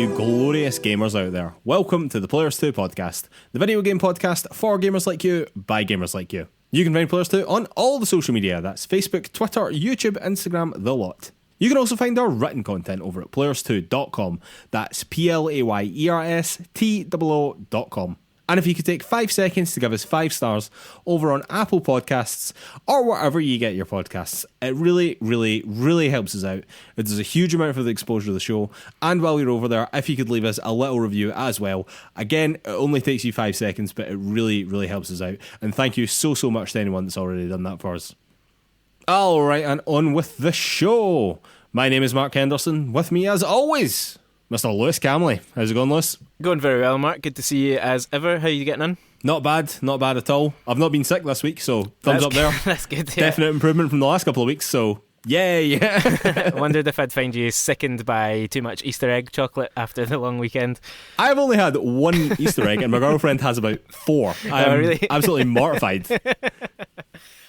you glorious gamers out there. Welcome to the PlayersToo Podcast, the video game podcast for gamers like you, by gamers like you. You can find PlayersToo on all the social media, that's Facebook, Twitter, YouTube, Instagram, the lot. You can also find our written content over at PlayersToo.com, that's PlayerStoo.com. And if you could take 5 seconds to give us 5 stars over on Apple Podcasts or wherever you get your podcasts, it really, really, really helps us out. It does a huge amount for the exposure of the show. And while you're over there, if you could leave us a little review as well. Again, it only takes you 5 seconds, but it really, really helps us out. And thank you so much to anyone that's already done that for us. All right, and on with the show. My name is Mark Henderson. With me, as always, Mr. Lewis Camley. How's it going, Lewis? Going very well, Mark. Good to see you as ever. How are you getting on? Not bad at all. I've not been sick this week, so thumbs up there. That's good. Yeah. Definite improvement from the last couple of weeks, so yay. I wondered if I'd find you sickened by too much Easter egg chocolate after the long weekend. I've only had one Easter egg, and my girlfriend has about 4. I'm really? absolutely mortified.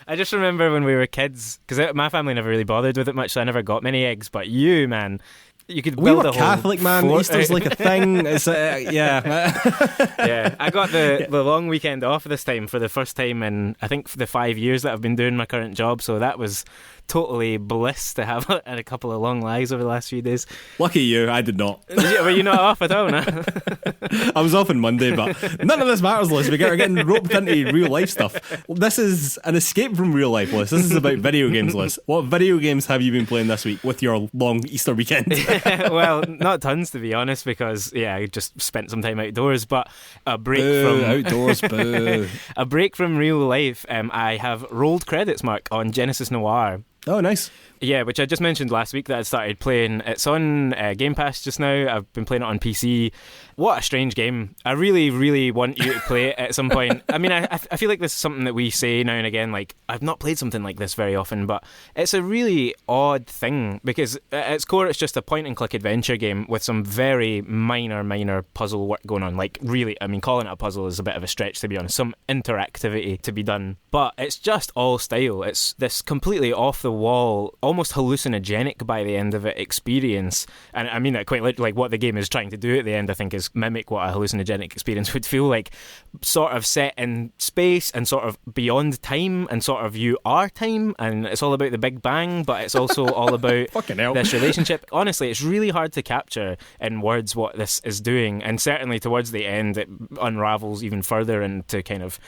I just remember when we were kids, because my family never really bothered with it much, so I never got many eggs, but you, man... You could build we were a whole Catholic, man. Easter's like a thing. It's, yeah. Yeah, I got the long weekend off this time for the first time in, I think, the 5 years that I've been doing my current job, so that was totally bliss to have a couple of long lies over the last few days. Lucky you, I did not. Were you not off at all, no? I was off on Monday, but none of this matters, Liz. We're getting roped into real life stuff. This is an escape from real life, Liz. This is about video games, Liz. What video games have you been playing this week with your long Easter weekend? Well, not tons, to be honest, because I just spent some time outdoors, but a break from outdoors, boo. A break from real life. I have rolled credits, Mark, on Genesis Noir. Oh, nice. Yeah, which I just mentioned last week that I started playing. It's on Game Pass just now. I've been playing it on PC. What a strange game. I really, really want you to play it at some point. I mean, I feel like this is something that we say now and again, like, I've not played something like this very often, but it's a really odd thing because at its core, it's just a point-and-click adventure game with some very minor puzzle work going on. Like, really, I mean, calling it a puzzle is a bit of a stretch, to be honest. Some interactivity to be done. But it's just all style. It's this completely off-the-wall, almost hallucinogenic by the end of it experience, and I mean that quite literally. Like, what the game is trying to do at the end, I think, is mimic what a hallucinogenic experience would feel like, sort of set in space and sort of beyond time, and sort of you are time, and it's all about the Big Bang, but it's also all about this relationship. Honestly, it's really hard to capture in words what this is doing, and certainly towards the end it unravels even further into kind of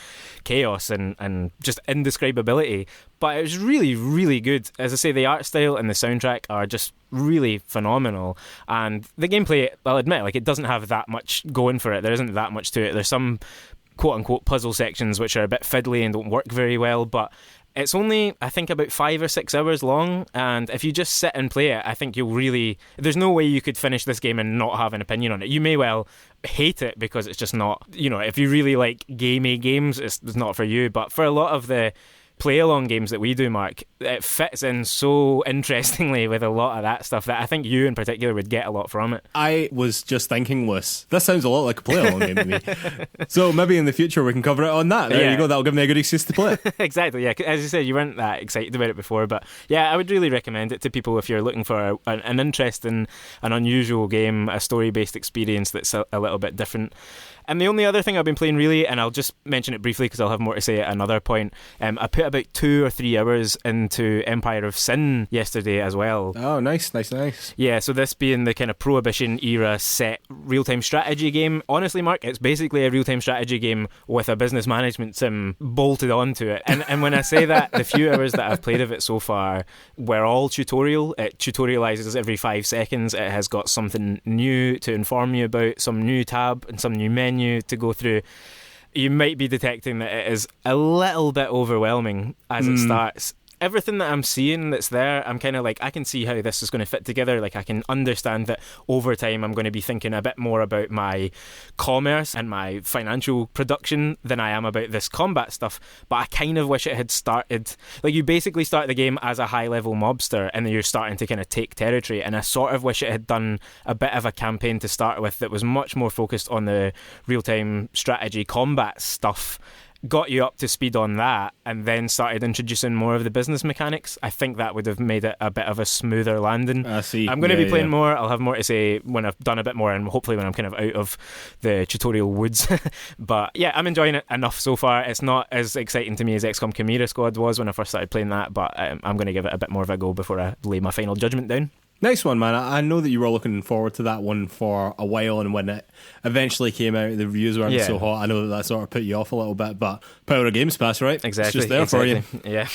chaos and just indescribability. But it was really, really good. As I say, the art style and the soundtrack are just really phenomenal. And the gameplay, I'll admit, like, it doesn't have that much going for it. There isn't that much to it. There's some quote-unquote puzzle sections which are a bit fiddly and don't work very well, but it's only, I think, about 5 or 6 hours long, and if you just sit and play it, I think you'll really... There's no way you could finish this game and not have an opinion on it. You may well hate it because it's just not... if you really like gamey games, it's not for you, but for a lot of the PlayAlong games that we do, Mark, it fits in so interestingly with a lot of that stuff that I think you in particular would get a lot from it. I was just thinking, Liz, this sounds a lot like a PlayAlong game to me. So maybe in the future we can cover it on that. There you go, that'll give me a good excuse to play it. Exactly, yeah. As you said, you weren't that excited about it before, but yeah, I would really recommend it to people if you're looking for an interesting, an unusual game, a story-based experience that's a little bit different. And the only other thing I've been playing, really, and I'll just mention it briefly because I'll have more to say at another point, I put about 2 or 3 hours into Empire of Sin yesterday as well. Oh, nice. Yeah, so this being the kind of Prohibition era set real-time strategy game. Honestly, Mark, it's basically a real-time strategy game with a business management sim bolted onto it. And when I say that, the few hours that I've played of it so far were all tutorial. It tutorializes every 5 seconds. It has got something new to inform you about, some new tab and some new menu to go through. You might be detecting that it is a little bit overwhelming as it starts. Everything that I'm seeing that's there, I'm kind of like, I can see how this is going to fit together. Like, I can understand that over time I'm going to be thinking a bit more about my commerce and my financial production than I am about this combat stuff. But I kind of wish it had started, like, you basically start the game as a high-level mobster and then you're starting to kind of take territory, and I sort of wish it had done a bit of a campaign to start with that was much more focused on the real-time strategy combat stuff. got you up to speed on that and then started introducing more of the business mechanics, I think that would have made it a bit of a smoother landing. I see. I'm going to be playing more. I'll have more to say when I've done a bit more, and hopefully when I'm kind of out of the tutorial woods. But yeah, I'm enjoying it enough so far. It's not as exciting to me as XCOM Chimera Squad was when I first started playing that, but I'm going to give it a bit more of a go before I lay my final judgment down. Nice one, man. I know that you were looking forward to that one for a while, and when it eventually came out, the reviews weren't so hot. I know that sort of put you off a little bit, but power of Games Pass, right? Exactly. It's just there for you. Yeah.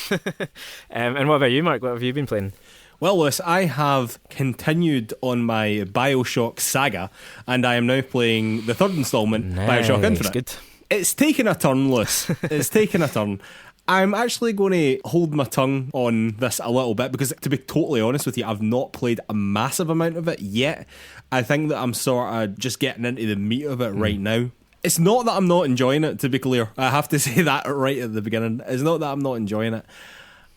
And what about you, Mark? What have you been playing? Well, Lewis, I have continued on my Bioshock saga, and I am now playing the third installment, Bioshock Infinite. Good. It's taken a turn, Lewis. It's taken a turn. I'm actually going to hold my tongue on this a little bit because, to be totally honest with you, I've not played a massive amount of it yet. I think that I'm sort of just getting into the meat of it right now. It's not that I'm not enjoying it, to be clear. I have to say that right at the beginning. It's not that I'm not enjoying it.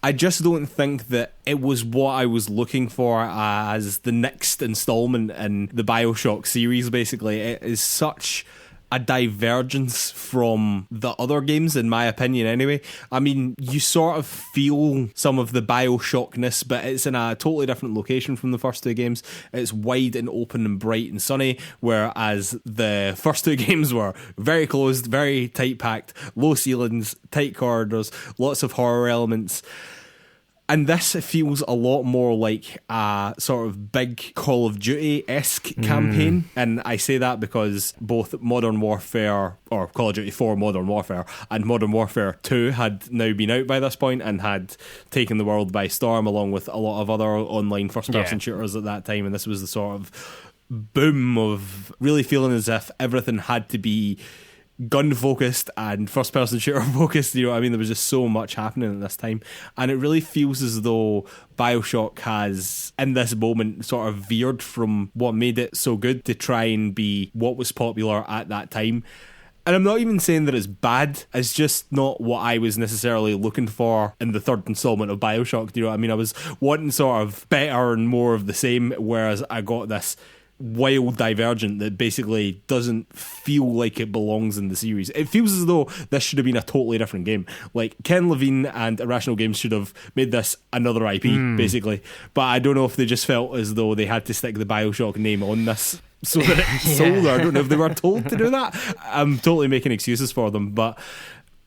I just don't think that it was what I was looking for as the next installment in the Bioshock series, basically. It is such a divergence from the other games, in my opinion, anyway. I mean, you sort of feel some of the Bioshockness, but it's in a totally different location from the first two games. It's wide and open and bright and sunny, whereas the first two games were very closed, very tight-packed, low ceilings, tight corridors, lots of horror elements. And this feels a lot more like a sort of big Call of Duty-esque campaign. And I say that because both Modern Warfare, or Call of Duty 4 Modern Warfare, and Modern Warfare 2 had now been out by this point and had taken the world by storm, along with a lot of other online first-person shooters at that time. And this was the sort of boom of really feeling as if everything had to be gun focused and first person shooter focused, you know what I mean? There was just so much happening at this time, and it really feels as though Bioshock has in this moment sort of veered from what made it so good to try and be what was popular at that time. And I'm not even saying that it's bad, it's just not what I was necessarily looking for in the third installment of Bioshock, do you know what I mean? I was wanting sort of better and more of the same, whereas I got this wild divergent that basically doesn't feel like it belongs in the series. It feels as though this should have been a totally different game. Like, Ken Levine and Irrational Games should have made this another IP, basically. But I don't know if they just felt as though they had to stick the Bioshock name on this so that it's sold. I don't know if they were told to do that. I'm totally making excuses for them, but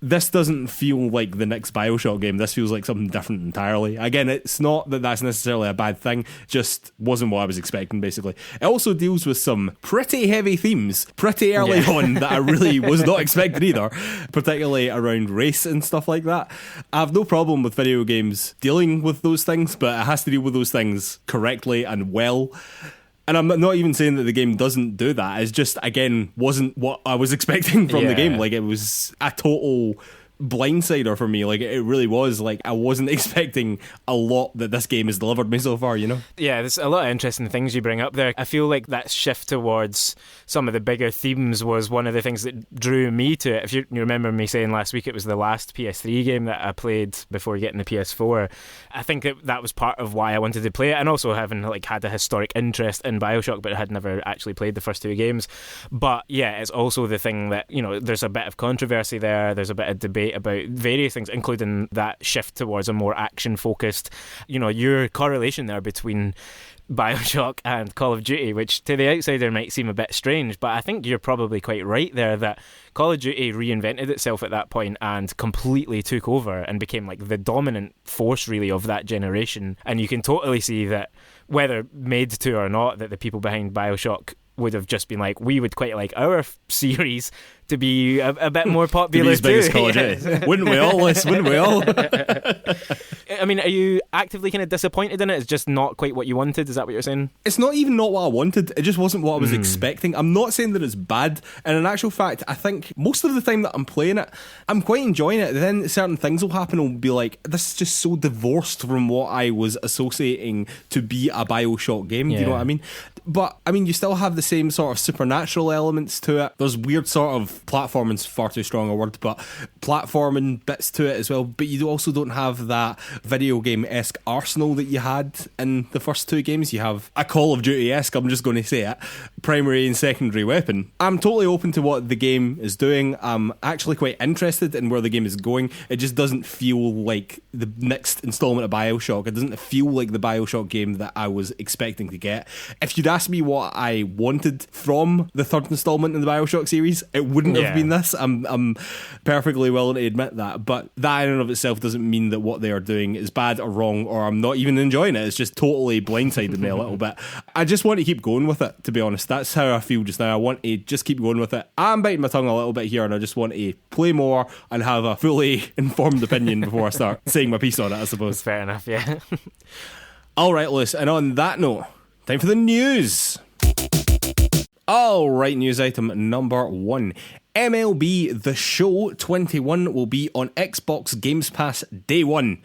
this doesn't feel like the next Bioshock game. This feels like something different entirely. Again, it's not that that's necessarily a bad thing, just wasn't what I was expecting, basically. It also deals with some pretty heavy themes pretty early on that I really was not expecting either, particularly around race and stuff like that. I have no problem with video games dealing with those things, but it has to deal with those things correctly and well. And I'm not even saying that the game doesn't do that. It's just, again, wasn't what I was expecting from the game. Like, it was a total blindsider for me. Like, it really was. Like, I wasn't expecting a lot that this game has delivered me so far, you know? Yeah, there's a lot of interesting things you bring up there. I feel like that shift towards some of the bigger themes was one of the things that drew me to it. If you remember me saying last week it was the last PS3 game that I played before getting the PS4, I think that was part of why I wanted to play it, and also having like had a historic interest in Bioshock, but I had never actually played the first two games. But yeah, it's also the thing that, you know, there's a bit of controversy there, there's a bit of debate about various things, including that shift towards a more action-focused, you know, your correlation there between Bioshock and Call of Duty, which to the outsider might seem a bit strange, but I think you're probably quite right there that Call of Duty reinvented itself at that point and completely took over and became like the dominant force really of that generation. And you can totally see that, whether made to or not, that the people behind Bioshock would have just been like, we would quite like our series to be a bit more popular as big as Call of Duty. Wouldn't we all, Liz? Wouldn't we all? I mean, are you actively kind of disappointed in it? It's just not quite what you wanted? Is that what you're saying? It's not even not what I wanted. It just wasn't what I was expecting. I'm not saying that it's bad. And in actual fact, I think most of the time that I'm playing it, I'm quite enjoying it. Then certain things will happen and will be like, this is just so divorced from what I was associating to be a Bioshock game. Do you know what I mean? But, I mean, you still have the same sort of supernatural elements to it. There's weird sort of platforming's far too strong a word, but platforming bits to it as well. But you also don't have that video game-esque arsenal that you had in the first two games. You have a Call of Duty-esque, I'm just going to say it, primary and secondary weapon. I'm totally open to what the game is doing. I'm actually quite interested in where the game is going. It just doesn't feel like the next installment of Bioshock. It doesn't feel like the Bioshock game that I was expecting to get. If you'd asked me what I wanted from the third installment in the Bioshock series, it wouldn't have been this. I'm perfectly willing to admit that, but that in and of itself doesn't mean that what they are doing is bad or wrong, or I'm not even enjoying it. It's just totally blindsided me a little bit. I just want to keep going with it, to be honest. That's how I feel just now. I want to just keep going with it. I'm biting my tongue a little bit here, and I just want to play more and have a fully informed opinion before I start saying my piece on it, I suppose. Fair enough, yeah. Alright, Lewis, and on that note, time for the news. Alright, news item number 1. MLB The Show 21 will be on Xbox Games Pass day 1.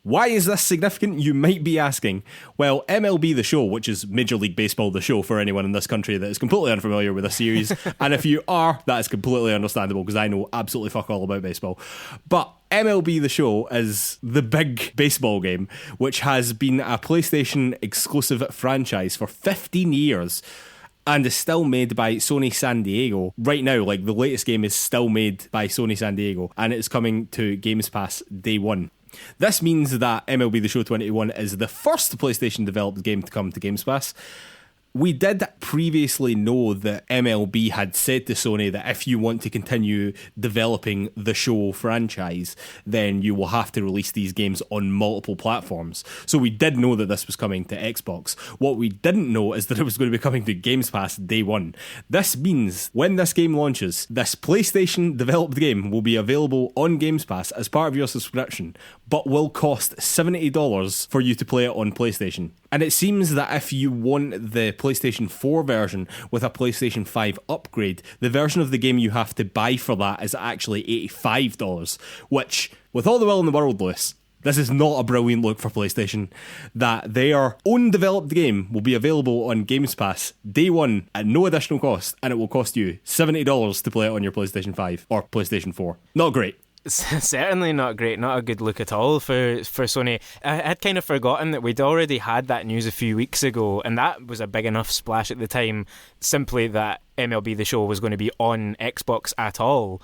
Why is this significant, you might be asking? Well, MLB The Show, which is Major League Baseball The Show for anyone in this country that is completely unfamiliar with this series, and if you are, that is completely understandable because I know absolutely fuck all about baseball. But MLB The Show is the big baseball game, which has been a PlayStation exclusive franchise for 15 years. And is still made by Sony San Diego. Right now, like, the latest game is still made by Sony San Diego, and it's coming to Games Pass day 1. This means that MLB The Show 21 is the first PlayStation-developed game to come to Games Pass. We did previously know that MLB had said to Sony that if you want to continue developing the Show franchise, then you will have to release these games on multiple platforms. So we did know that this was coming to Xbox. What we didn't know is that it was going to be coming to Games Pass day 1. This means when this game launches, this PlayStation-developed game will be available on Games Pass as part of your subscription, but will cost $70 for you to play it on PlayStation. And it seems that if you want the PlayStation 4 version with a PlayStation 5 upgrade, the version of the game you have to buy for that is actually $85, which, with all the will in the world, Lewis, this is not a brilliant look for PlayStation. That their own developed game will be available on Games Pass day 1 at no additional cost, and it will cost you $70 to play it on your PlayStation 5 or PlayStation 4. Not great. Certainly not great, not a good look at all for Sony. I had kind of forgotten that we'd already had that news a few weeks ago, and that was a big enough splash at the time, simply that MLB The Show was going to be on Xbox at all.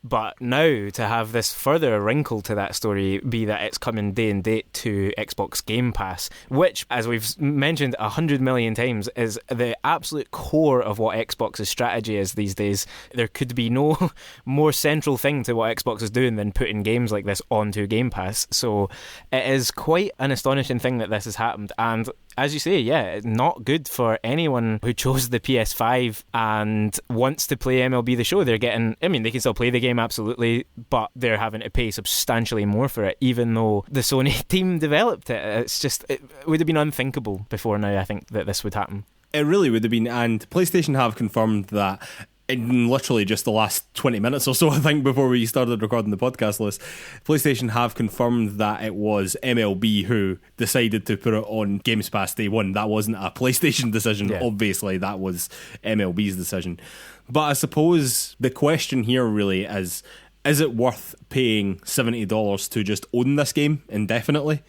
But now to have this further wrinkle to that story be that it's coming day and date to Xbox Game Pass, which, as we've mentioned 100 million times, is the absolute core of what Xbox's strategy is these days. There could be no more central thing to what Xbox is doing than putting games like this onto Game Pass. So it is quite an astonishing thing that this has happened, and as you say, yeah, it's not good for anyone who chose the PS5 and wants to play MLB The Show. They're getting, I mean, they can still play the game, absolutely, but they're having to pay substantially more for it, even though the Sony team developed it. It's just, it would have been unthinkable before now, I think, that this would happen. It really would have been, and PlayStation have confirmed that in literally just the last 20 minutes or so, I think, before we started recording the podcast list, PlayStation have confirmed that it was MLB who decided to put it on Games Pass day 1. That wasn't a PlayStation decision, Obviously, that was MLB's decision. But I suppose the question here really is it worth paying $70 to just own this game indefinitely?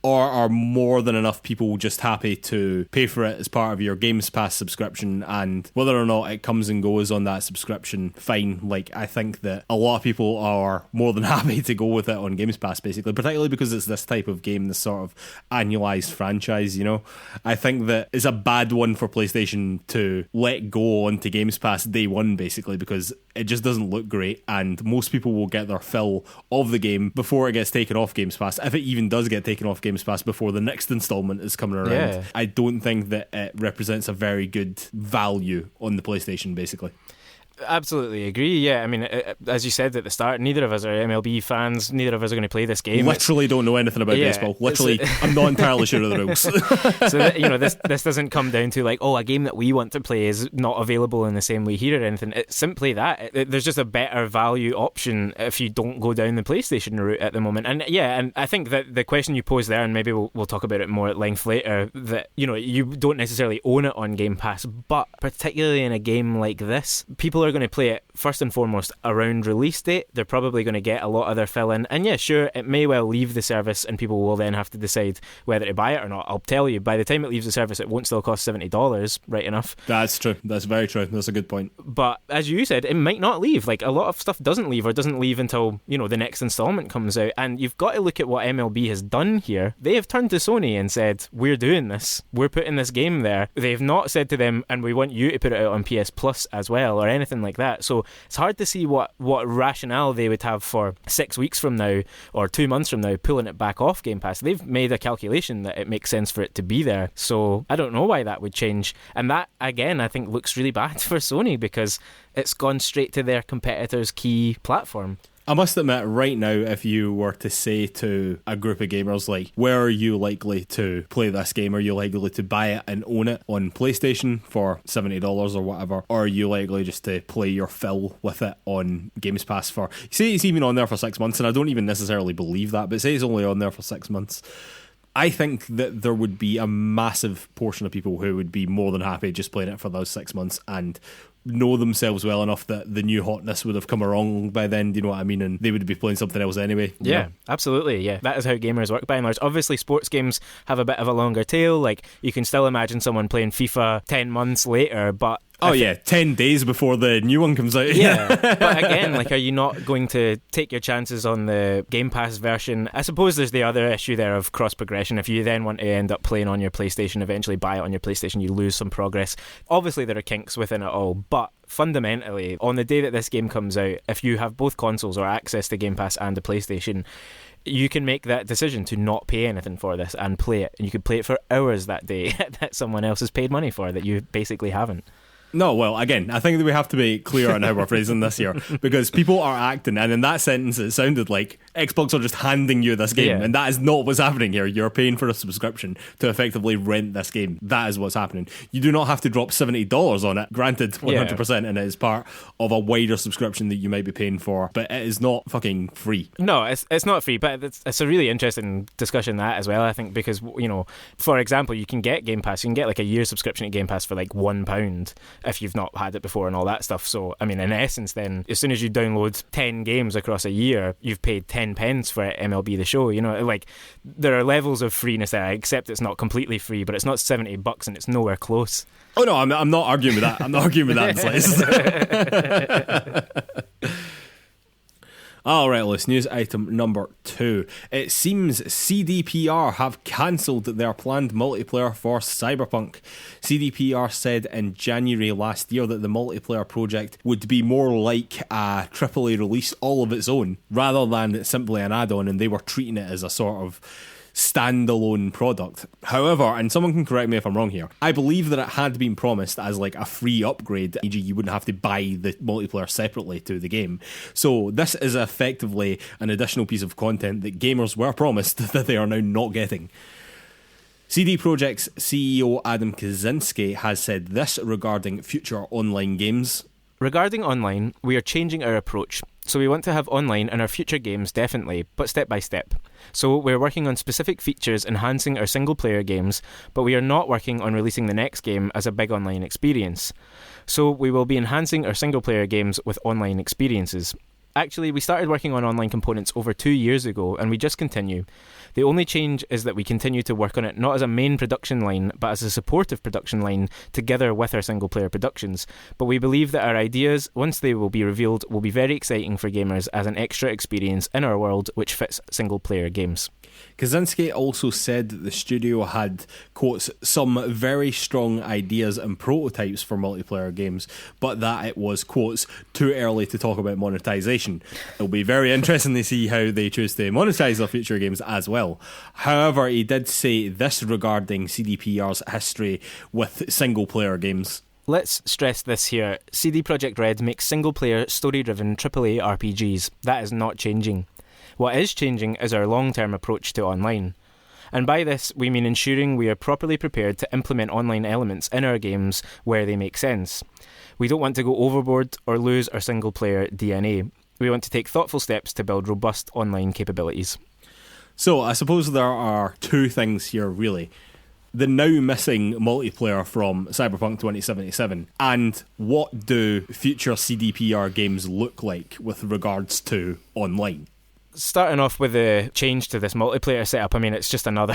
Or are more than enough people just happy to pay for it as part of your Games Pass subscription, and whether or not it comes and goes on that subscription, fine. Like, I think that a lot of people are more than happy to go with it on Games Pass, basically, particularly because it's this type of game, this sort of annualized franchise, you know? I think that it's a bad one for PlayStation to let go onto Games Pass day 1, basically, because it just doesn't look great, and most people will get their fill of the game before it gets taken off Games Pass, if it even does get taken off Games Pass before the next installment is coming around. Yeah. I don't think that it represents a very good value on the PlayStation, basically. Absolutely agree, yeah. I mean, as you said at the start, neither of us are MLB fans, neither of us are going to play this game. Literally don't know anything about baseball. Literally, I'm not entirely sure of the rules. So that, you know, this doesn't come down to like, oh, a game that we want to play is not available in the same way here or anything. It's simply that. There's just a better value option if you don't go down the PlayStation route at the moment. And yeah, and I think that the question you posed there, and maybe we'll talk about it more at length later, that, you know, you don't necessarily own it on Game Pass, but particularly in a game like this, people people are going to play it first and foremost around release date. They're probably going to get a lot of their fill in, and yeah, sure, it may well leave the service and people will then have to decide whether to buy it or not. I'll tell you, by the time it leaves the service, it won't still cost $70, right enough. That's true. That's very true. That's a good point. But as you said, it might not leave. Like, a lot of stuff doesn't leave, or doesn't leave until, you know, the next installment comes out. And you've got to look at what MLB has done here. They have turned to Sony and said, we're doing this. We're putting this game there. They've not said to them, and we want you to put it out on PS Plus as well, or anything like that. So it's hard to see what rationale they would have for 6 weeks from now or 2 months from now pulling it back off Game Pass. They've made a calculation that it makes sense for it to be there. So I don't know why that would change. And that, again, I think looks really bad for Sony, because it's gone straight to their competitor's key platform. I must admit, right now, if you were to say to a group of gamers, like, where are you likely to play this game? Are you likely to buy it and own it on PlayStation for $70 or whatever? Or are you likely just to play your fill with it on Games Pass for... Say it's even on there for 6 months, and I don't even necessarily believe that, but say it's only on there for 6 months. I think that there would be a massive portion of people who would be more than happy just playing it for those 6 months and know themselves well enough that the new hotness would have come along by then, do you know what I mean? And they would be playing something else anyway. Yeah, absolutely, yeah. That is how gamers work by and large. Obviously, sports games have a bit of a longer tail. Like, you can still imagine someone playing FIFA 10 months later, but... 10 days before the new one comes out. Yeah, but again, like, are you not going to take your chances on the Game Pass version? I suppose there's the other issue there of cross-progression. If you then want to end up playing on your PlayStation, eventually buy it on your PlayStation, you lose some progress. Obviously, there are kinks within it all, but fundamentally, on the day that this game comes out, if you have both consoles or access to Game Pass and a PlayStation, you can make that decision to not pay anything for this and play it. And you could play it for hours that day that someone else has paid money for that you basically haven't. No, well, again, I think that we have to be clear on how we're phrasing this here, because people are acting, and in that sentence it sounded like Xbox are just handing you this game, and that is not what's happening here. You're paying for a subscription to effectively rent this game. That is what's happening. You do not have to drop $70 on it, granted 100%, and it is part of a wider subscription that you might be paying for, but it is not fucking free. No, it's not free, but it's a really interesting discussion, that as well, I think, because, you know, for example, you can get Game Pass, you can get like a year subscription to Game Pass for like £1 if you've not had it before and all that stuff. So, I mean, in essence, then, as soon as you download 10 games across a year, you've paid 10 pence for MLB The Show. You know, like, there are levels of freeness there. I accept it's not completely free, but it's not $70 and it's nowhere close. Oh no, I'm not arguing with that. I'm not arguing with that in the slightest. Alright, let's news item number 2. It seems CDPR have cancelled their planned multiplayer for Cyberpunk. CDPR said in January last year that the multiplayer project would be more like a AAA release all of its own, rather than simply an add-on, and they were treating it as a sort of standalone product. However, and someone can correct me if I'm wrong here, I believe that it had been promised as like a free upgrade, e.g. you wouldn't have to buy the multiplayer separately to the game. So this is effectively an additional piece of content that gamers were promised that they are now not getting. CD Projekt's CEO Adam Kaczynski has said this regarding future online games. Regarding online, we are changing our approach. So we want to have online in our future games, definitely, but step by step. So we're working on specific features enhancing our single-player games, but we are not working on releasing the next game as a big online experience. So we will be enhancing our single-player games with online experiences. Actually, we started working on online components over 2 years ago, and we just continue. The only change is that we continue to work on it not as a main production line, but as a supportive production line together with our single-player productions. But we believe that our ideas, once they will be revealed, will be very exciting for gamers as an extra experience in our world which fits single-player games. Kaczynski also said that the studio had, quotes, some very strong ideas and prototypes for multiplayer games, but that it was, quotes, too early to talk about monetization. It'll be very interesting to see how they choose to monetize their future games as well. However, he did say this regarding CDPR's history with single-player games. Let's stress this here. CD Projekt Red makes single-player, story-driven AAA RPGs. That is not changing. What is changing is our long-term approach to online. And by this, we mean ensuring we are properly prepared to implement online elements in our games where they make sense. We don't want to go overboard or lose our single-player DNA. We want to take thoughtful steps to build robust online capabilities. So, I suppose there are two things here, really. the now missing multiplayer from Cyberpunk 2077, and what do future CDPR games look like with regards to online? Starting off with a change to this multiplayer setup, I mean, it's just another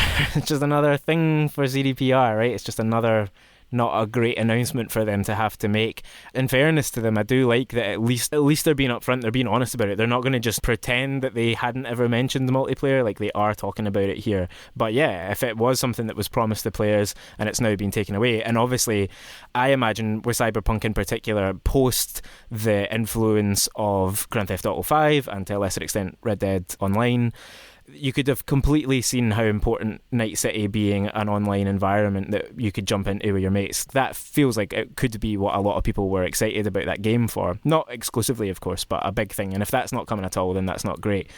thing for CDPR, right? It's just another not a great announcement for them to have to make. In fairness to them, I do like that at least they're being upfront, they're being honest about it. They're not going to just pretend that they hadn't ever mentioned the multiplayer, like they are talking about it here. But yeah, if it was something that was promised to players and it's now been taken away, and obviously I imagine with Cyberpunk in particular, post the influence of Grand Theft Auto 5 and to a lesser extent Red Dead Online, you could have completely seen how important Night City being an online environment that you could jump into with your mates. That feels like it could be what a lot of people were excited about that game for. Not exclusively, of course, but a big thing. And if that's not coming at all, then that's not great.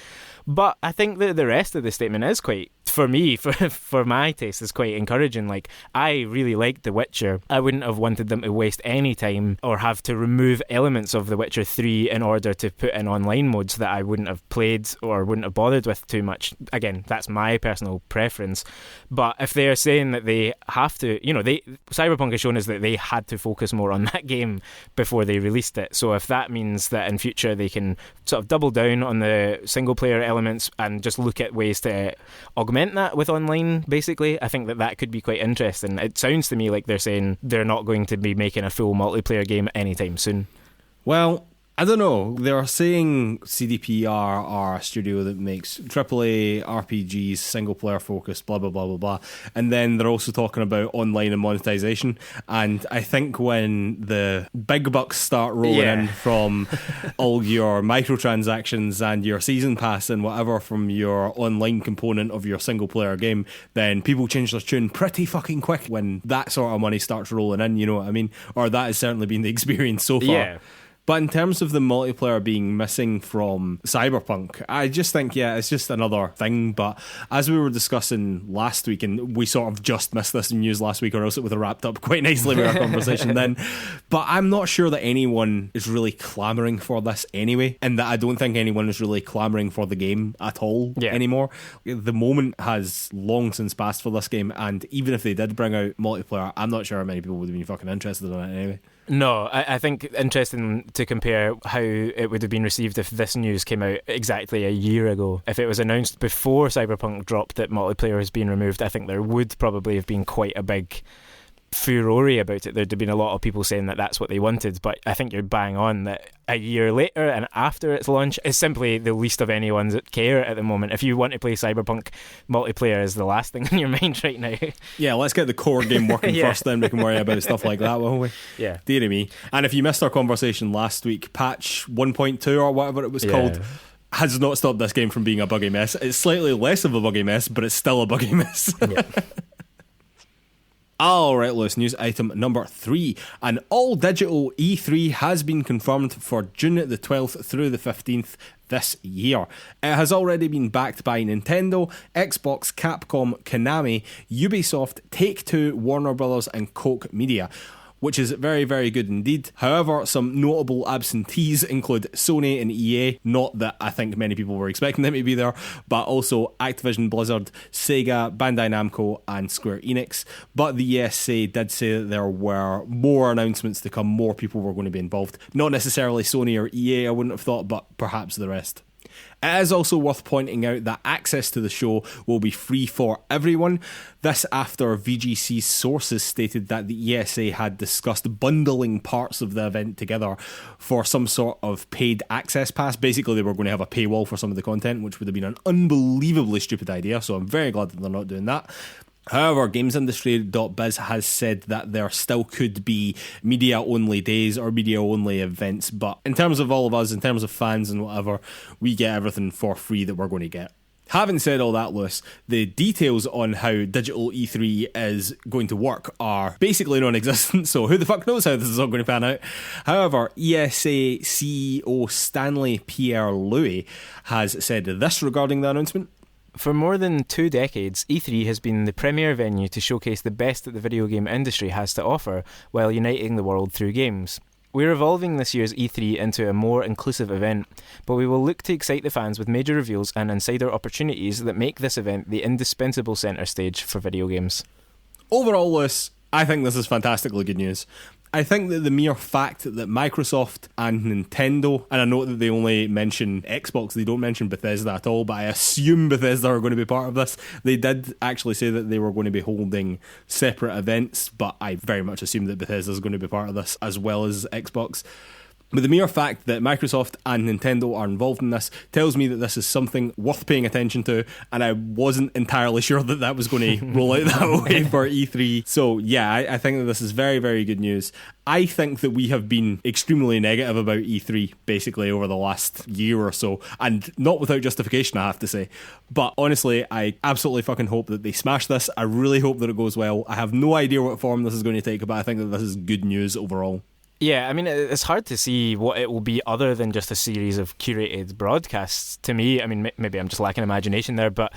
But I think that the rest of the statement is quite, for me, for my taste, is quite encouraging. Like, I really liked The Witcher. I wouldn't have wanted them to waste any time or have to remove elements of The Witcher 3 in order to put in online modes that I wouldn't have played or wouldn't have bothered with too much. Again, that's my personal preference. But if they're saying that they have to, Cyberpunk has shown us that they had to focus more on that game before they released it. So if that means that in future they can sort of double down on the single player elements and just look at ways to augment that with online, basically, I think that could be quite interesting. It sounds to me like they're saying they're not going to be making a full multiplayer game anytime soon. Well, I don't know. They're saying CDPR are a studio that makes AAA RPGs, single player focused, blah, blah, blah, blah, blah. And then they're also talking about online and monetization. And I think when the big bucks start rolling in from all your microtransactions and your season pass and whatever from your online component of your single player game, then people change their tune pretty fucking quick when that sort of money starts rolling in, you know what I mean? Or that has certainly been the experience so far. Yeah. But in terms of the multiplayer being missing from Cyberpunk, I just think, it's just another thing. But as we were discussing last week, and we sort of just missed this news last week, or else it would have wrapped up quite nicely with our conversation then. But I'm not sure that anyone is really clamouring for this anyway, and that I don't think anyone is really clamouring for the game at all anymore. The moment has long since passed for this game, and even if they did bring out multiplayer, I'm not sure how many people would have been fucking interested in it anyway. No, I think interesting to compare how it would have been received if this news came out exactly a year ago. If it was announced before Cyberpunk dropped that multiplayer has been removed, I think there would probably have been quite a big furore about it. There'd have been a lot of people saying that that's what they wanted, but I think you're bang on that a year later and after its launch is simply the least of anyone's care at the moment. If you want to play Cyberpunk, multiplayer is the last thing in your mind right now. Yeah, let's get the core game working first, then we can worry about stuff like that, won't we? Yeah. Dear me. And if you missed our conversation last week, patch 1.2 or whatever it was called has not stopped this game from being a buggy mess. It's slightly less of a buggy mess, but it's still a buggy mess. Yeah. Alright, Lewis, news item number 3. An all-digital E3 has been confirmed for June the 12th through the 15th this year. It has already been backed by Nintendo, Xbox, Capcom, Konami, Ubisoft, Take-Two, Warner Brothers and Koch Media, which is very, very good indeed. However, some notable absentees include Sony and EA, not that I think many people were expecting them to be there, but also Activision Blizzard, Sega, Bandai Namco and Square Enix. But the ESA did say that there were more announcements to come, more people were going to be involved. Not necessarily Sony or EA, I wouldn't have thought, but perhaps the rest. It is also worth pointing out that access to the show will be free for everyone. This after VGC's sources stated that the ESA had discussed bundling parts of the event together for some sort of paid access pass. Basically, they were going to have a paywall for some of the content, which would have been an unbelievably stupid idea, so I'm very glad that they're not doing that. However, GamesIndustry.biz has said that there still could be media-only days or media-only events, but in terms of all of us, in terms of fans and whatever, we get everything for free that we're going to get. Having said all that, Lewis, the details on how digital E3 is going to work are basically non-existent, so who the fuck knows how this is all going to pan out. However, ESA CEO Stanley Pierre-Louis has said this regarding the announcement. For more than 2 decades, E3 has been the premier venue to showcase the best that the video game industry has to offer while uniting the world through games. We're evolving this year's E3 into a more inclusive event, but we will look to excite the fans with major reveals and insider opportunities that make this event the indispensable centre stage for video games. Overall, Lewis, I think this is fantastically good news. I think that the mere fact that Microsoft and Nintendo, and I know that they only mention Xbox, they don't mention Bethesda at all, but I assume Bethesda are going to be part of this. They did actually say that they were going to be holding separate events, but I very much assume that Bethesda is going to be part of this as well as Xbox. But the mere fact that Microsoft and Nintendo are involved in this tells me that this is something worth paying attention to, and I wasn't entirely sure that that was going to roll out that way for E3. So yeah, I think that this is very, very good news. I think that we have been extremely negative about E3 basically over the last year or so, and not without justification, I have to say. But honestly, I absolutely fucking hope that they smash this. I really hope that it goes well. I have no idea what form this is going to take, but I think that this is good news overall. Yeah, I mean, it's hard to see what it will be other than just a series of curated broadcasts. To me, I mean, maybe I'm just lacking imagination there, but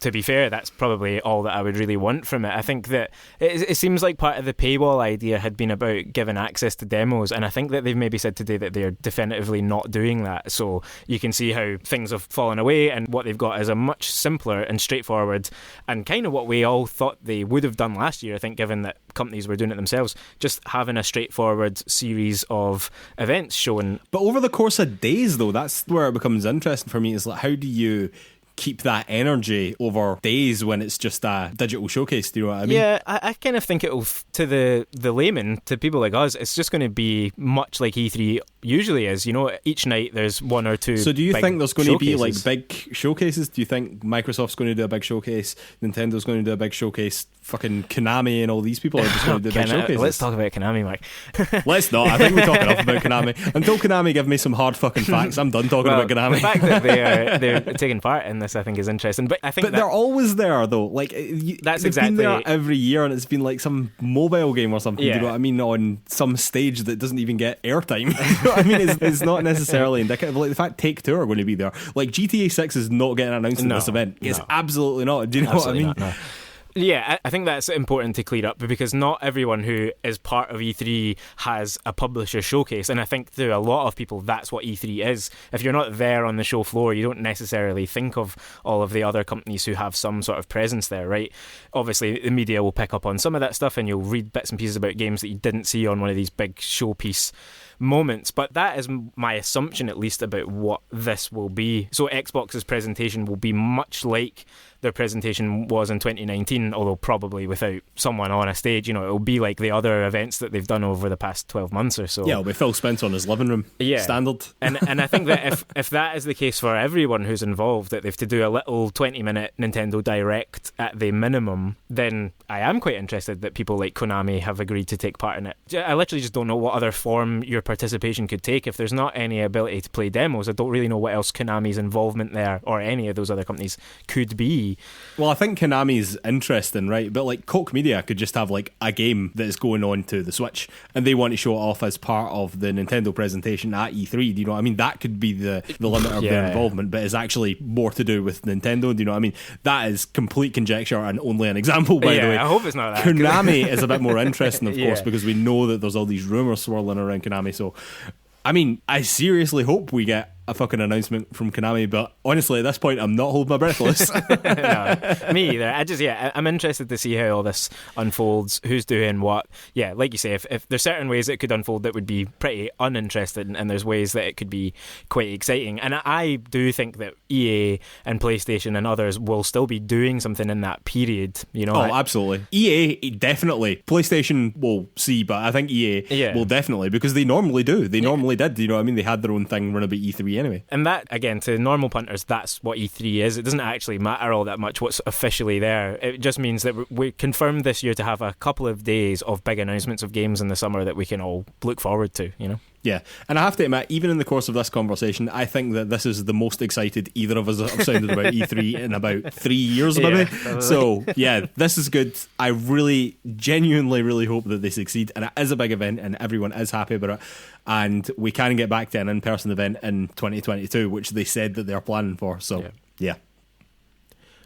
to be fair, that's probably all that I would really want from it. I think that it seems like part of the paywall idea had been about giving access to demos, and I think that they've maybe said today that they're definitively not doing that. So you can see how things have fallen away, and what they've got is a much simpler and straightforward, and kind of what we all thought they would have done last year, I think, given that companies were doing it themselves, just having a straightforward series of events showing. But over the course of days, though, that's where it becomes interesting for me, is like, how do you keep that energy over days when it's just a digital showcase? Do you know what I mean? Yeah, I kind of think it'll, to the layman, to people like us, it's just going to be much like E3 usually is. You know, each night there's one or two. So do you think there's going to be like showcases. big showcases? Do you think Microsoft's going to do a big showcase? Nintendo's going to do a big showcase? Fucking Konami and all these people are just going to do big showcases. Let's talk about Konami, Mike. Let's not. I think we talk enough about Konami. Until Konami give me some hard fucking facts, I'm done talking about Konami. The fact that they're taking part in this, I think, is interesting. But I think they're always there, though. Like that's they've exactly been there every year, and it's been like some mobile game or something. Yeah. Do you know what I mean? On some stage that doesn't even get airtime. You know what I mean? It's not necessarily indicative. Like the fact Take-Two are going to be there. Like GTA 6 is not getting announced in this event. It's absolutely not. Do you know absolutely what I mean? Not, no. Yeah, I think that's important to clear up, because not everyone who is part of E3 has a publisher showcase, and I think to a lot of people that's what E3 is. If you're not there on the show floor, you don't necessarily think of all of the other companies who have some sort of presence there, right? Obviously the media will pick up on some of that stuff, and you'll read bits and pieces about games that you didn't see on one of these big showpiece moments, but that is my assumption, at least, about what this will be. So Xbox's presentation will be much like their presentation was in 2019, although probably without someone on a stage. You know, it'll be like the other events that they've done over the past 12 months or so. Yeah, it'll be Phil Spencer on his living room. Yeah. Standard. And I think that if that is the case for everyone who's involved, that they have to do a little 20-minute Nintendo Direct at the minimum, then I am quite interested that people like Konami have agreed to take part in it. I literally just don't know what other form your participation could take. If there's not any ability to play demos, I don't really know what else Konami's involvement there, or any of those other companies, could be. Well, I think Konami's interesting, right? But like Koch Media could just have like a game that is going on to the Switch, and they want to show it off as part of the Nintendo presentation at E3. Do you know what I mean? That could be the limit of their involvement, but it's actually more to do with Nintendo. Do you know what I mean? That is complete conjecture and only an example, by the way. I hope it's not that. Konami is a bit more interesting, of course, because we know that there's all these rumours swirling around Konami. So, I mean, I seriously hope we get a fucking announcement from Konami, but honestly, at this point, I'm not holding my breath, Liz. No, me either. I'm interested to see how all this unfolds, who's doing what. Yeah, like you say, if there's certain ways it could unfold that would be pretty uninteresting, and there's ways that it could be quite exciting. And I do think that EA and PlayStation and others will still be doing something in that period, you know. Oh, absolutely. EA, definitely. PlayStation will see, but I think EA will definitely, because they normally do. They normally did, you know what I mean? They had their own thing run about E3 anyway. And that, again, to normal punters, that's what E3 is. It doesn't actually matter all that much what's officially there. It just means that we confirmed this year to have a couple of days of big announcements of games in the summer that we can all look forward to, you know? Yeah, and I have to admit, even in the course of this conversation, I think that this is the most excited either of us have sounded about E3 in about 3 years, maybe. So, yeah, this is good. I really, genuinely, really hope that they succeed, and it is a big event, and everyone is happy about it, and we can get back to an in-person event in 2022, which they said that they're planning for, so, yeah.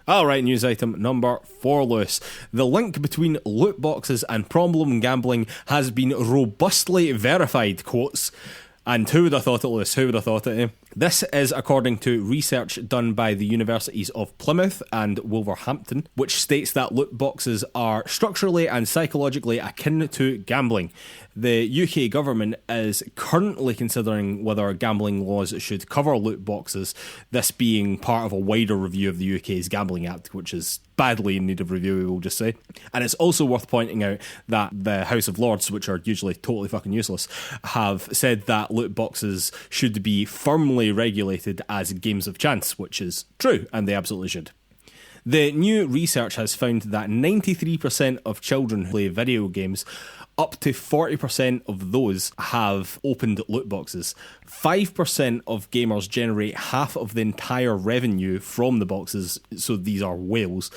Alright, news item number 4, Lewis. The link between loot boxes and problem gambling has been robustly verified, quotes. And who would have thought it, Lewis? Who would have thought it, eh? This is according to research done by the universities of Plymouth and Wolverhampton, which states that loot boxes are structurally and psychologically akin to gambling. The UK government is currently considering whether gambling laws should cover loot boxes, this being part of a wider review of the UK's Gambling Act, which is badly in need of review, we will just say. And it's also worth pointing out that the House of Lords, which are usually totally fucking useless, have said that loot boxes should be firmly regulated as games of chance, which is true, and they absolutely should. The new research has found that 93% of children who play video games, up to 40% of those have opened loot boxes. 5% of gamers generate half of the entire revenue from the boxes, so these are whales.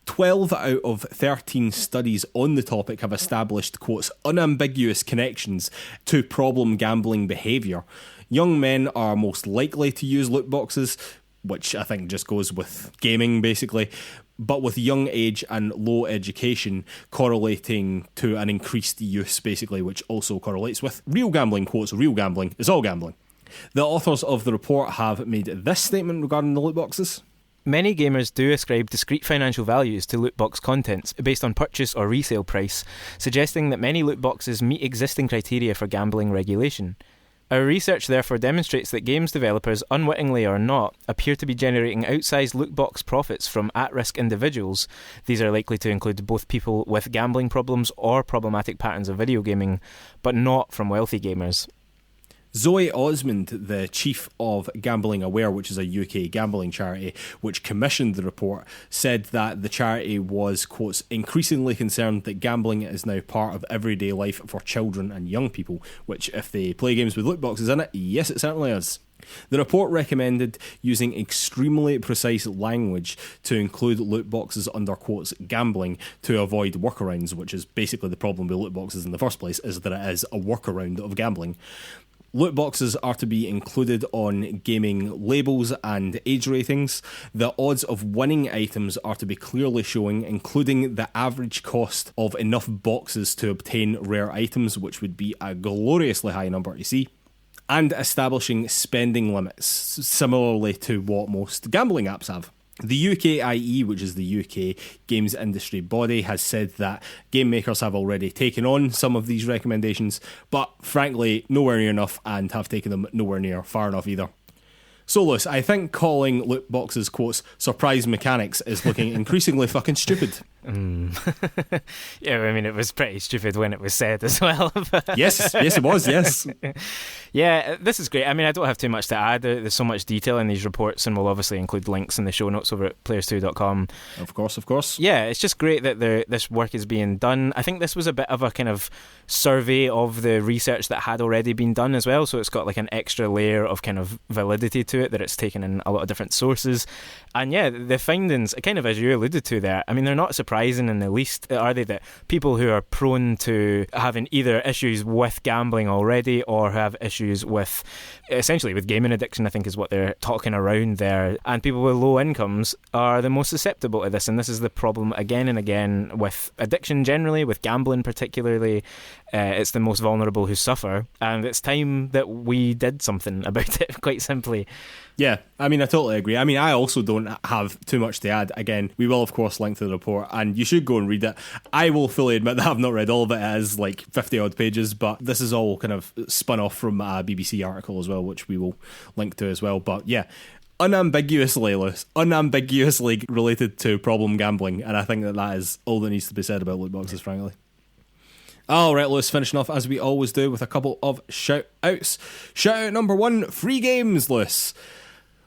12 out of 13 studies on the topic have established, quotes, unambiguous connections to problem gambling behaviour. Young men are most likely to use loot boxes, which I think just goes with gaming, basically, but with young age and low education correlating to an increased use, basically, which also correlates with real gambling, quotes, real gambling is all gambling. The authors of the report have made this statement regarding the loot boxes. Many gamers do ascribe discrete financial values to loot box contents based on purchase or resale price, suggesting that many loot boxes meet existing criteria for gambling regulation. Our research therefore demonstrates that games developers, unwittingly or not, appear to be generating outsized loot box profits from at-risk individuals. These are likely to include both people with gambling problems or problematic patterns of video gaming, but not from wealthy gamers. Zoe Osmond, the chief of Gambling Aware, which is a UK gambling charity, which commissioned the report, said that the charity was, quotes, increasingly concerned that gambling is now part of everyday life for children and young people, which, if they play games with loot boxes in it, yes, it certainly is. The report recommended using extremely precise language to include loot boxes under, quotes, gambling to avoid workarounds, which is basically the problem with loot boxes in the first place, is that it is a workaround of gambling. Loot boxes are to be included on gaming labels and age ratings. The odds of winning items are to be clearly showing, including the average cost of enough boxes to obtain rare items, which would be a gloriously high number to see, and establishing spending limits, similarly to what most gambling apps have. The UKIE, which is the UK games industry body, has said that game makers have already taken on some of these recommendations, but frankly, nowhere near enough, and have taken them nowhere near far enough either. So, Lewis, I think calling loot boxes, quotes, surprise mechanics is looking increasingly fucking stupid. Yeah, I mean, it was pretty stupid when it was said as well. Yes, it was, yes. Yeah, this is great. I mean, I don't have too much to add. There's so much detail in these reports, and we'll obviously include links in the show notes over at PlayersToo.com. Of course. Yeah, it's just great that this work is being done. I think this was a bit of a kind of survey of the research that had already been done as well, so it's got like an extra layer of kind of validity to it, that it's taken in a lot of different sources. And yeah, the findings, kind of as you alluded to there, I mean, they're not surprising in the least, are they? That people who are prone to having either issues with gambling already or have issues with, essentially with gaming addiction, I think is what they're talking around there, and people with low incomes are the most susceptible to this. And this is the problem again and again with addiction generally, with gambling particularly. It's the most vulnerable who suffer, and it's time that we did something about it, quite simply. Yeah, I mean, I totally agree. I mean, I also don't have too much to add. Again, we will, of course, link to the report, and you should go and read it. I will fully admit that I've not read all of it. It is like 50-odd pages, but this is all kind of spun off from a BBC article as well, which we will link to as well. But yeah, unambiguously related to problem gambling, and I think that is all that needs to be said about loot boxes, frankly. Alright, Lewis, finishing off as we always do with a couple of shout-outs. Shout-out number 1, free games, Lewis.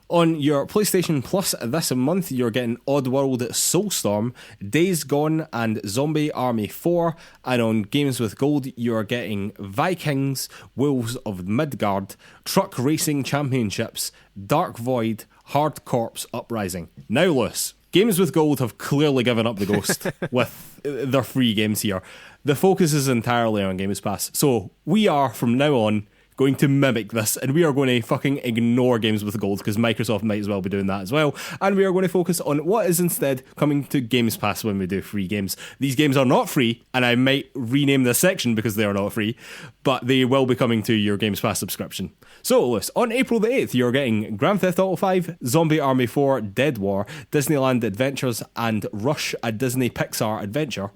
On your PlayStation Plus this month, you're getting Oddworld, Soulstorm, Days Gone, and Zombie Army 4. And on Games with Gold, you're getting Vikings, Wolves of Midgard, Truck Racing Championships, Dark Void, Hard Corps Uprising. Now, Lewis, Games with Gold have clearly given up the ghost with their free games here. The focus is entirely on Games Pass. So we are, from now on, going to mimic this, and we are going to fucking ignore games with gold, because Microsoft might as well be doing that as well, and we are going to focus on what is instead coming to Games Pass when we do free games. These games are not free, and I might rename this section because they are not free, but they will be coming to your Games Pass subscription. So, Lewis, on April the 8th, you're getting Grand Theft Auto 5, Zombie Army 4, Dead War, Disneyland Adventures, and Rush, a Disney Pixar adventure.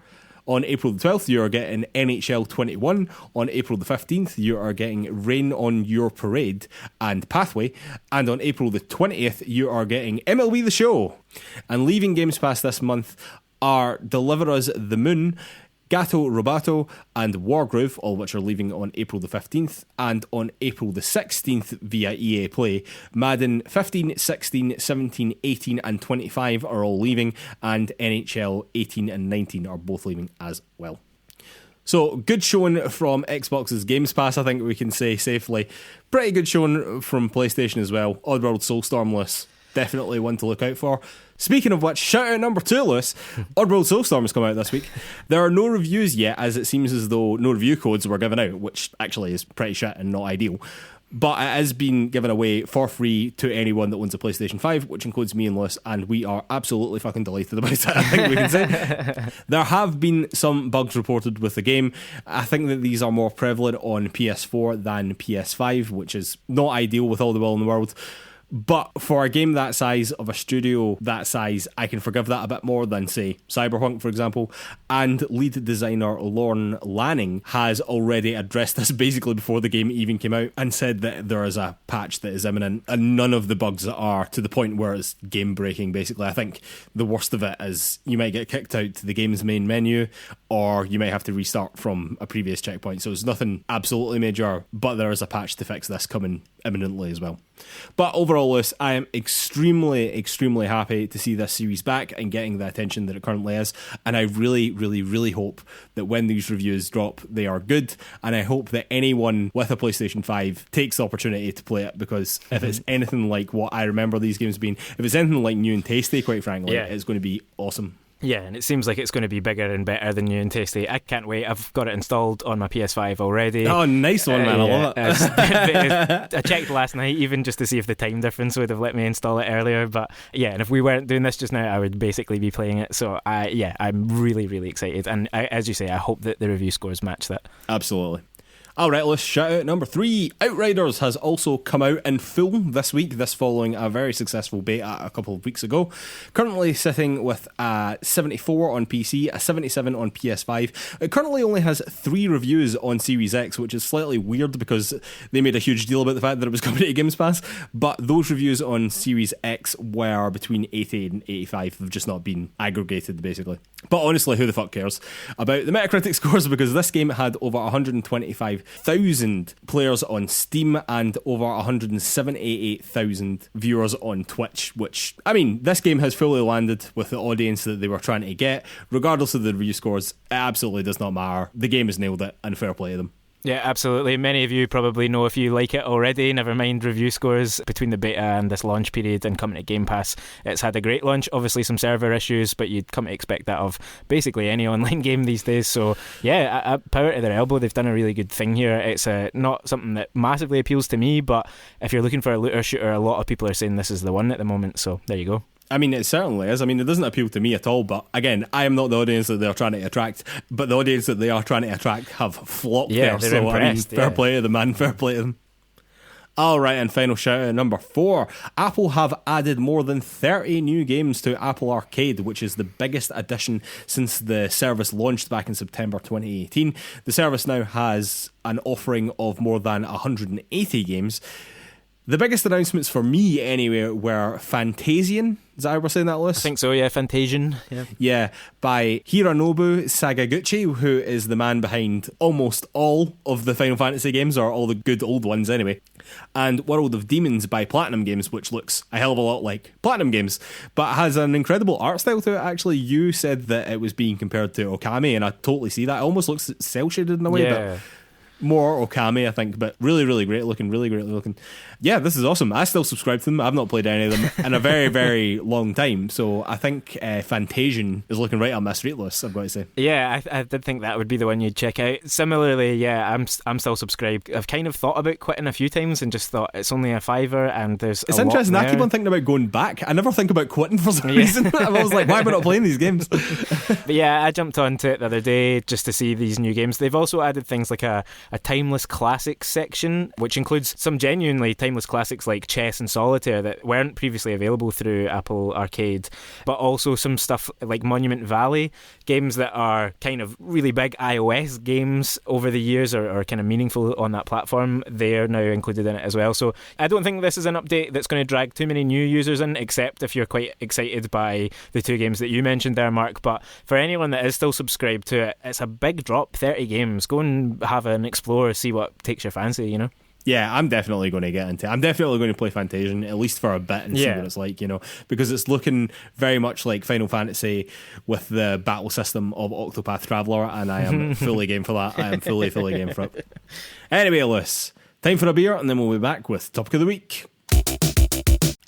On April the 12th, you are getting NHL 21. On April the 15th, you are getting Rain on Your Parade and Pathway. And on April the 20th, you are getting MLB The Show. And leaving Games Pass this month are Deliver Us the Moon, Gato Roboto, and Wargroove, all which are leaving on April the 15th, and on April the 16th via EA Play, Madden 15, 16, 17, 18 and 25 are all leaving, and NHL 18 and 19 are both leaving as well. So, good showing from Xbox's Games Pass, I think we can say safely. Pretty good showing from PlayStation as well. Oddworld Soulstorm list, definitely one to look out for. Speaking of which, shout out number 2, Lewis. Oddworld Soulstorm has come out this week. There are no reviews yet, as it seems as though no review codes were given out, which actually is pretty shit and not ideal. But it has been given away for free to anyone that owns a PlayStation 5, which includes me and Lewis, and we are absolutely fucking delighted about it, I think we can say. There have been some bugs reported with the game. I think that these are more prevalent on PS4 than PS5, which is not ideal with all the will in the world. But for a game that size, of a studio that size, I can forgive that a bit more than, say, Cyberpunk, for example. And lead designer Lorne Lanning has already addressed this basically before the game even came out and said that there is a patch that is imminent, and none of the bugs are to the point where it's game breaking, basically. I think the worst of it is you might get kicked out to the game's main menu, or you might have to restart from a previous checkpoint. So it's nothing absolutely major, but there is a patch to fix this coming imminently as well. But overall, Lewis, I am extremely, extremely happy to see this series back and getting the attention that it currently is. And I really, really, really hope that when these reviews drop, they are good. And I hope that anyone with a PlayStation 5 takes the opportunity to play it, because if it's anything like what I remember these games being, if it's anything like new and tasty, quite frankly, it's going to be awesome. Yeah, and it seems like it's going to be bigger and better than new and tasty. I can't wait. I've got it installed on my PS5 already. Oh, nice one, man. I love it. I checked last night even just to see if the time difference would have let me install it earlier. But yeah, and if we weren't doing this just now, I would basically be playing it. So I'm really, really excited. And as you say, I hope that the review scores match that. Absolutely. Alright, let's shout out number 3. Outriders has also come out in full this week, this following a very successful beta a couple of weeks ago. Currently sitting with a 74 on PC, a 77 on PS5. It currently only has 3 reviews on Series X, which is slightly weird because they made a huge deal about the fact that it was coming to Games Pass, but those reviews on Series X were between 80 and 85. They've just not been aggregated, basically. But honestly, who the fuck cares about the Metacritic scores, because this game had over 125,000 players on Steam and over 178,000 viewers on Twitch, which, I mean, this game has fully landed with the audience that they were trying to get. Regardless of the review scores, it absolutely does not matter. The game has nailed it, and fair play to them. Yeah, absolutely. Many of you probably know if you like it already, never mind review scores. Between the beta and this launch period and coming to Game Pass, it's had a great launch. Obviously some server issues, but you'd come to expect that of basically any online game these days. So yeah, power to their elbow. They've done a really good thing here. It's not something that massively appeals to me, but if you're looking for a looter shooter, a lot of people are saying this is the one at the moment. So there you go. I mean, it certainly is. I mean, it doesn't appeal to me at all, but again, I am not the audience that they're trying to attract, but the audience that they are trying to attract have flocked there. They're so, impressed, fair play to them, man. Fair play to them. Alright, and final shout out number 4. Apple have added more than 30 new games to Apple Arcade, which is the biggest addition since the service launched back in September 2018. The service now has an offering of more than 180 games. The biggest announcements for me, anyway, were Fantasian. Is that how we're saying that, Lewis? I think so, yeah. Fantasian. Yeah, by Hironobu Sakaguchi, who is the man behind almost all of the Final Fantasy games, or all the good old ones anyway. And World of Demons by Platinum Games, which looks a hell of a lot like Platinum Games, but has an incredible art style to it. Actually, you said that it was being compared to Okami, and I totally see that. It almost looks cel-shaded in a way, but More Okami, I think, but really, really great looking, really great looking. Yeah, this is awesome. I still subscribe to them. I've not played any of them in a very, very long time. So I think Fantasian is looking right on my street list, I've got to say. Yeah, I did think that would be the one you'd check out. Similarly, yeah, I'm still subscribed. I've kind of thought about quitting a few times and just thought it's only a $5 and there's It's a interesting. lot I keep there. on thinking about going back. I never think about quitting for some reason. I was like, why am I not playing these games? But yeah, I jumped onto it the other day just to see these new games. They've also added things like a timeless classics section, which includes some genuinely timeless classics like chess and solitaire that weren't previously available through Apple Arcade, but also some stuff like Monument Valley, games that are kind of really big iOS games over the years or kind of meaningful on that platform. They're now included in it as well. So I don't think this is an update that's going to drag too many new users in, except if you're quite excited by the two games that you mentioned there, Mark. But for anyone that is still subscribed to it, it's a big drop, 30 games. Go and have an explore, see what takes your fancy, you know? Yeah, I'm definitely going to get into it. I'm definitely going to play Fantasian, at least for a bit, and see what it's like, you know, because it's looking very much like Final Fantasy with the battle system of Octopath Traveler, and I am fully game for that. I am fully game for it. Anyway, Lewis, time for a beer, and then we'll be back with Topic of the Week.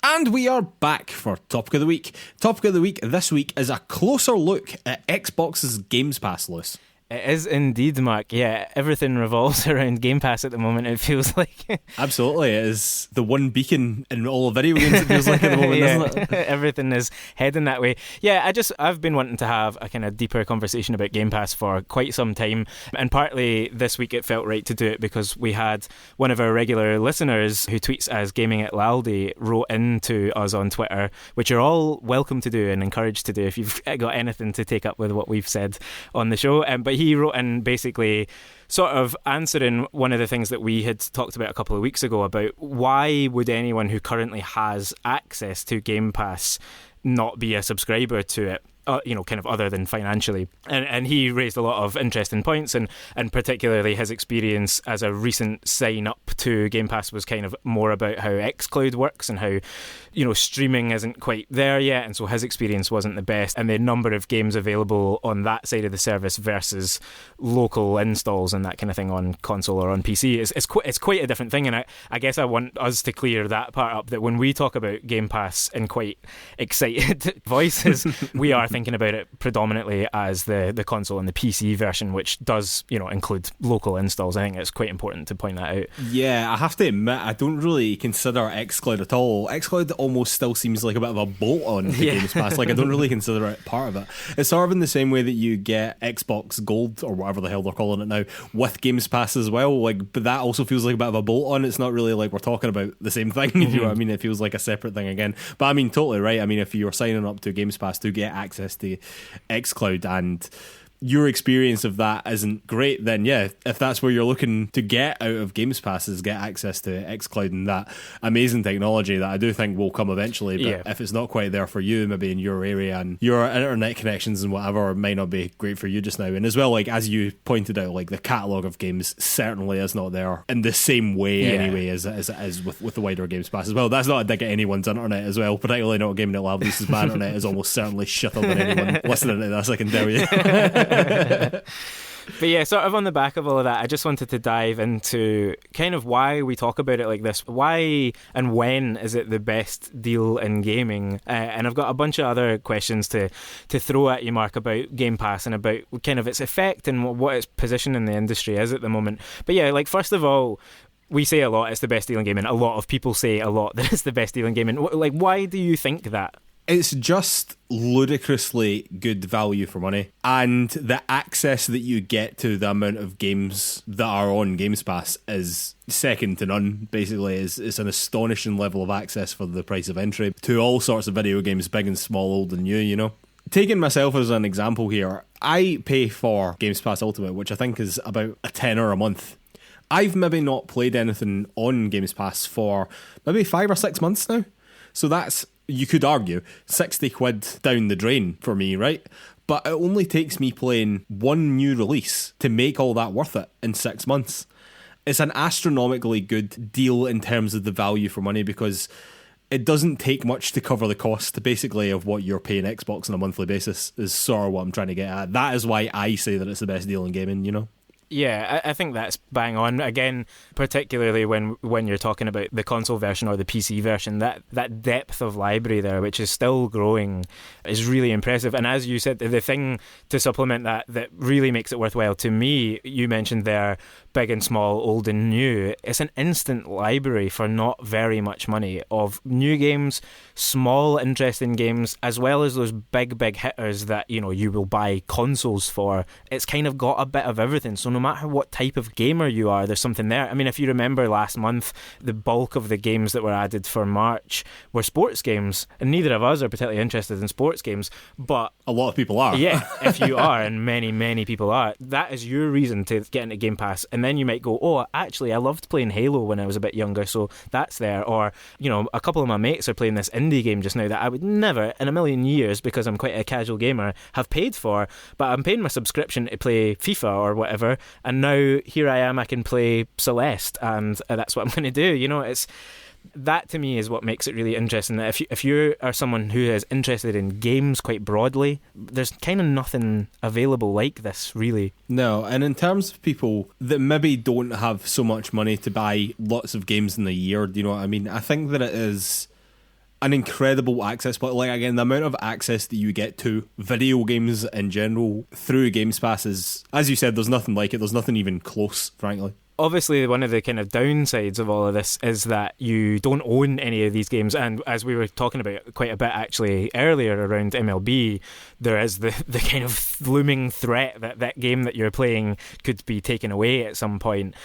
And we are back for Topic of the Week. Topic of the Week this week is a closer look at Xbox's Games Pass, Lewis. It is indeed, Mark. Yeah, everything revolves around Game Pass at the moment, it feels like. Absolutely. It is the one beacon in all video games, it feels like, at the moment, isn't it? Everything is heading that way. Yeah, I've been wanting to have a kind of deeper conversation about Game Pass for quite some time, and partly this week it felt right to do it because we had one of our regular listeners who tweets as Gaming at Laldi wrote into us on Twitter, which you're all welcome to do and encouraged to do if you've got anything to take up with what we've said on the show. But he wrote in basically sort of answering one of the things that we had talked about a couple of weeks ago about why would anyone who currently has access to Game Pass not be a subscriber to it, you know, kind of other than financially. And he raised a lot of interesting points, and particularly his experience as a recent sign up to Game Pass was kind of more about how xCloud works and how, you know, streaming isn't quite there yet, and so his experience wasn't the best, and the number of games available on that side of the service versus local installs and that kind of thing on console or on PC it's quite a different thing. And I guess I want us to clear that part up, that when we talk about Game Pass in quite excited voices, we are thinking about it predominantly as the console and the PC version, which does, you know, include local installs. I think it's quite important to point that out. Yeah, I have to admit, I don't really consider xCloud at all. xCloud almost still seems like a bit of a bolt-on to Games Pass. Like, I don't really consider it part of it. It's sort of in the same way that you get Xbox Gold, or whatever the hell they're calling it now, with Games Pass as well. Like, but that also feels like a bit of a bolt-on. It's not really like we're talking about the same thing, if you know what I mean. It feels like a separate thing again. But I mean, totally right. I mean, if you're signing up to Games Pass to get access to xCloud and your experience of that isn't great, then yeah, if that's where you're looking to get out of Games Pass is get access to xCloud and that amazing technology that I do think will come eventually, but if it's not quite there for you, maybe in your area and your internet connections and whatever, it might not be great for you just now. And as well, like as you pointed out, like the catalogue of games certainly is not there in the same way anyway as it is with the wider Games Pass as well. That's not a dig at anyone's internet as well, particularly not Gaming at Lab. This my internet is almost certainly shitter than anyone listening to this, I can tell you. But yeah, sort of on the back of all of that, I just wanted to dive into kind of why we talk about it like this. Why and when is it the best deal in gaming? And I've got a bunch of other questions to throw at you, Mark, about Game Pass and about kind of its effect and what its position in the industry is at the moment. But yeah, like first of all, we say a lot it's the best deal in gaming. A lot of people say a lot that it's the best deal in gaming. Like, why do you think that? It's just ludicrously good value for money, and the access that you get to the amount of games that are on Games Pass is second to none. Basically, it's an astonishing level of access for the price of entry to all sorts of video games, big and small, old and new, you know. Taking myself as an example here, I pay for Games Pass Ultimate, which I think is about a tenner a month. I've maybe not played anything on Games Pass for maybe 5 or 6 months now. So that's, you could argue, 60 quid down the drain for me, right? But it only takes me playing one new release to make all that worth it in 6 months. It's an astronomically good deal in terms of the value for money, because it doesn't take much to cover the cost, basically, of what you're paying Xbox on a monthly basis, is sort of what I'm trying to get at. That is why I say that it's the best deal in gaming, you know? Yeah, I think that's bang on. Again, particularly when you're talking about the console version or the PC version, that depth of library there, which is still growing, is really impressive. And as you said, the thing to supplement that really makes it worthwhile to me, you mentioned there, big and small, old and new. It's an instant library for not very much money of new games, small interesting games, as well as those big hitters that you will buy consoles for. It's kind of got a bit of everything. So no matter what type of gamer you are, there's something there. I mean, if you remember last month, the bulk of the games that were added for March were sports games, and neither of us are particularly interested in sports games, but a lot of people are. Yeah, if you are, and many people are, that is your reason to get into Game Pass. And then you might go, oh, actually, I loved playing Halo when I was a bit younger, so that's there. Or, a couple of my mates are playing this indie game just now that I would never in a million years, because I'm quite a casual gamer, have paid for, but I'm paying my subscription to play FIFA or whatever, and now here I am, I can play Celeste, and that's what I'm going to do. It's that, to me, is what makes it really interesting. That if you are someone who is interested in games quite broadly, there's kind of nothing available like this, really. No, and in terms of people that maybe don't have so much money to buy lots of games in the year, do you know what I mean? I think that it is an incredible access, but again, the amount of access that you get to video games in general through Games Pass is, as you said, there's nothing like it. There's nothing even close, frankly. Obviously, one of the kind of downsides of all of this is that you don't own any of these games, and as we were talking about quite a bit actually earlier around MLB, there is the kind of looming threat that that game that you're playing could be taken away at some point.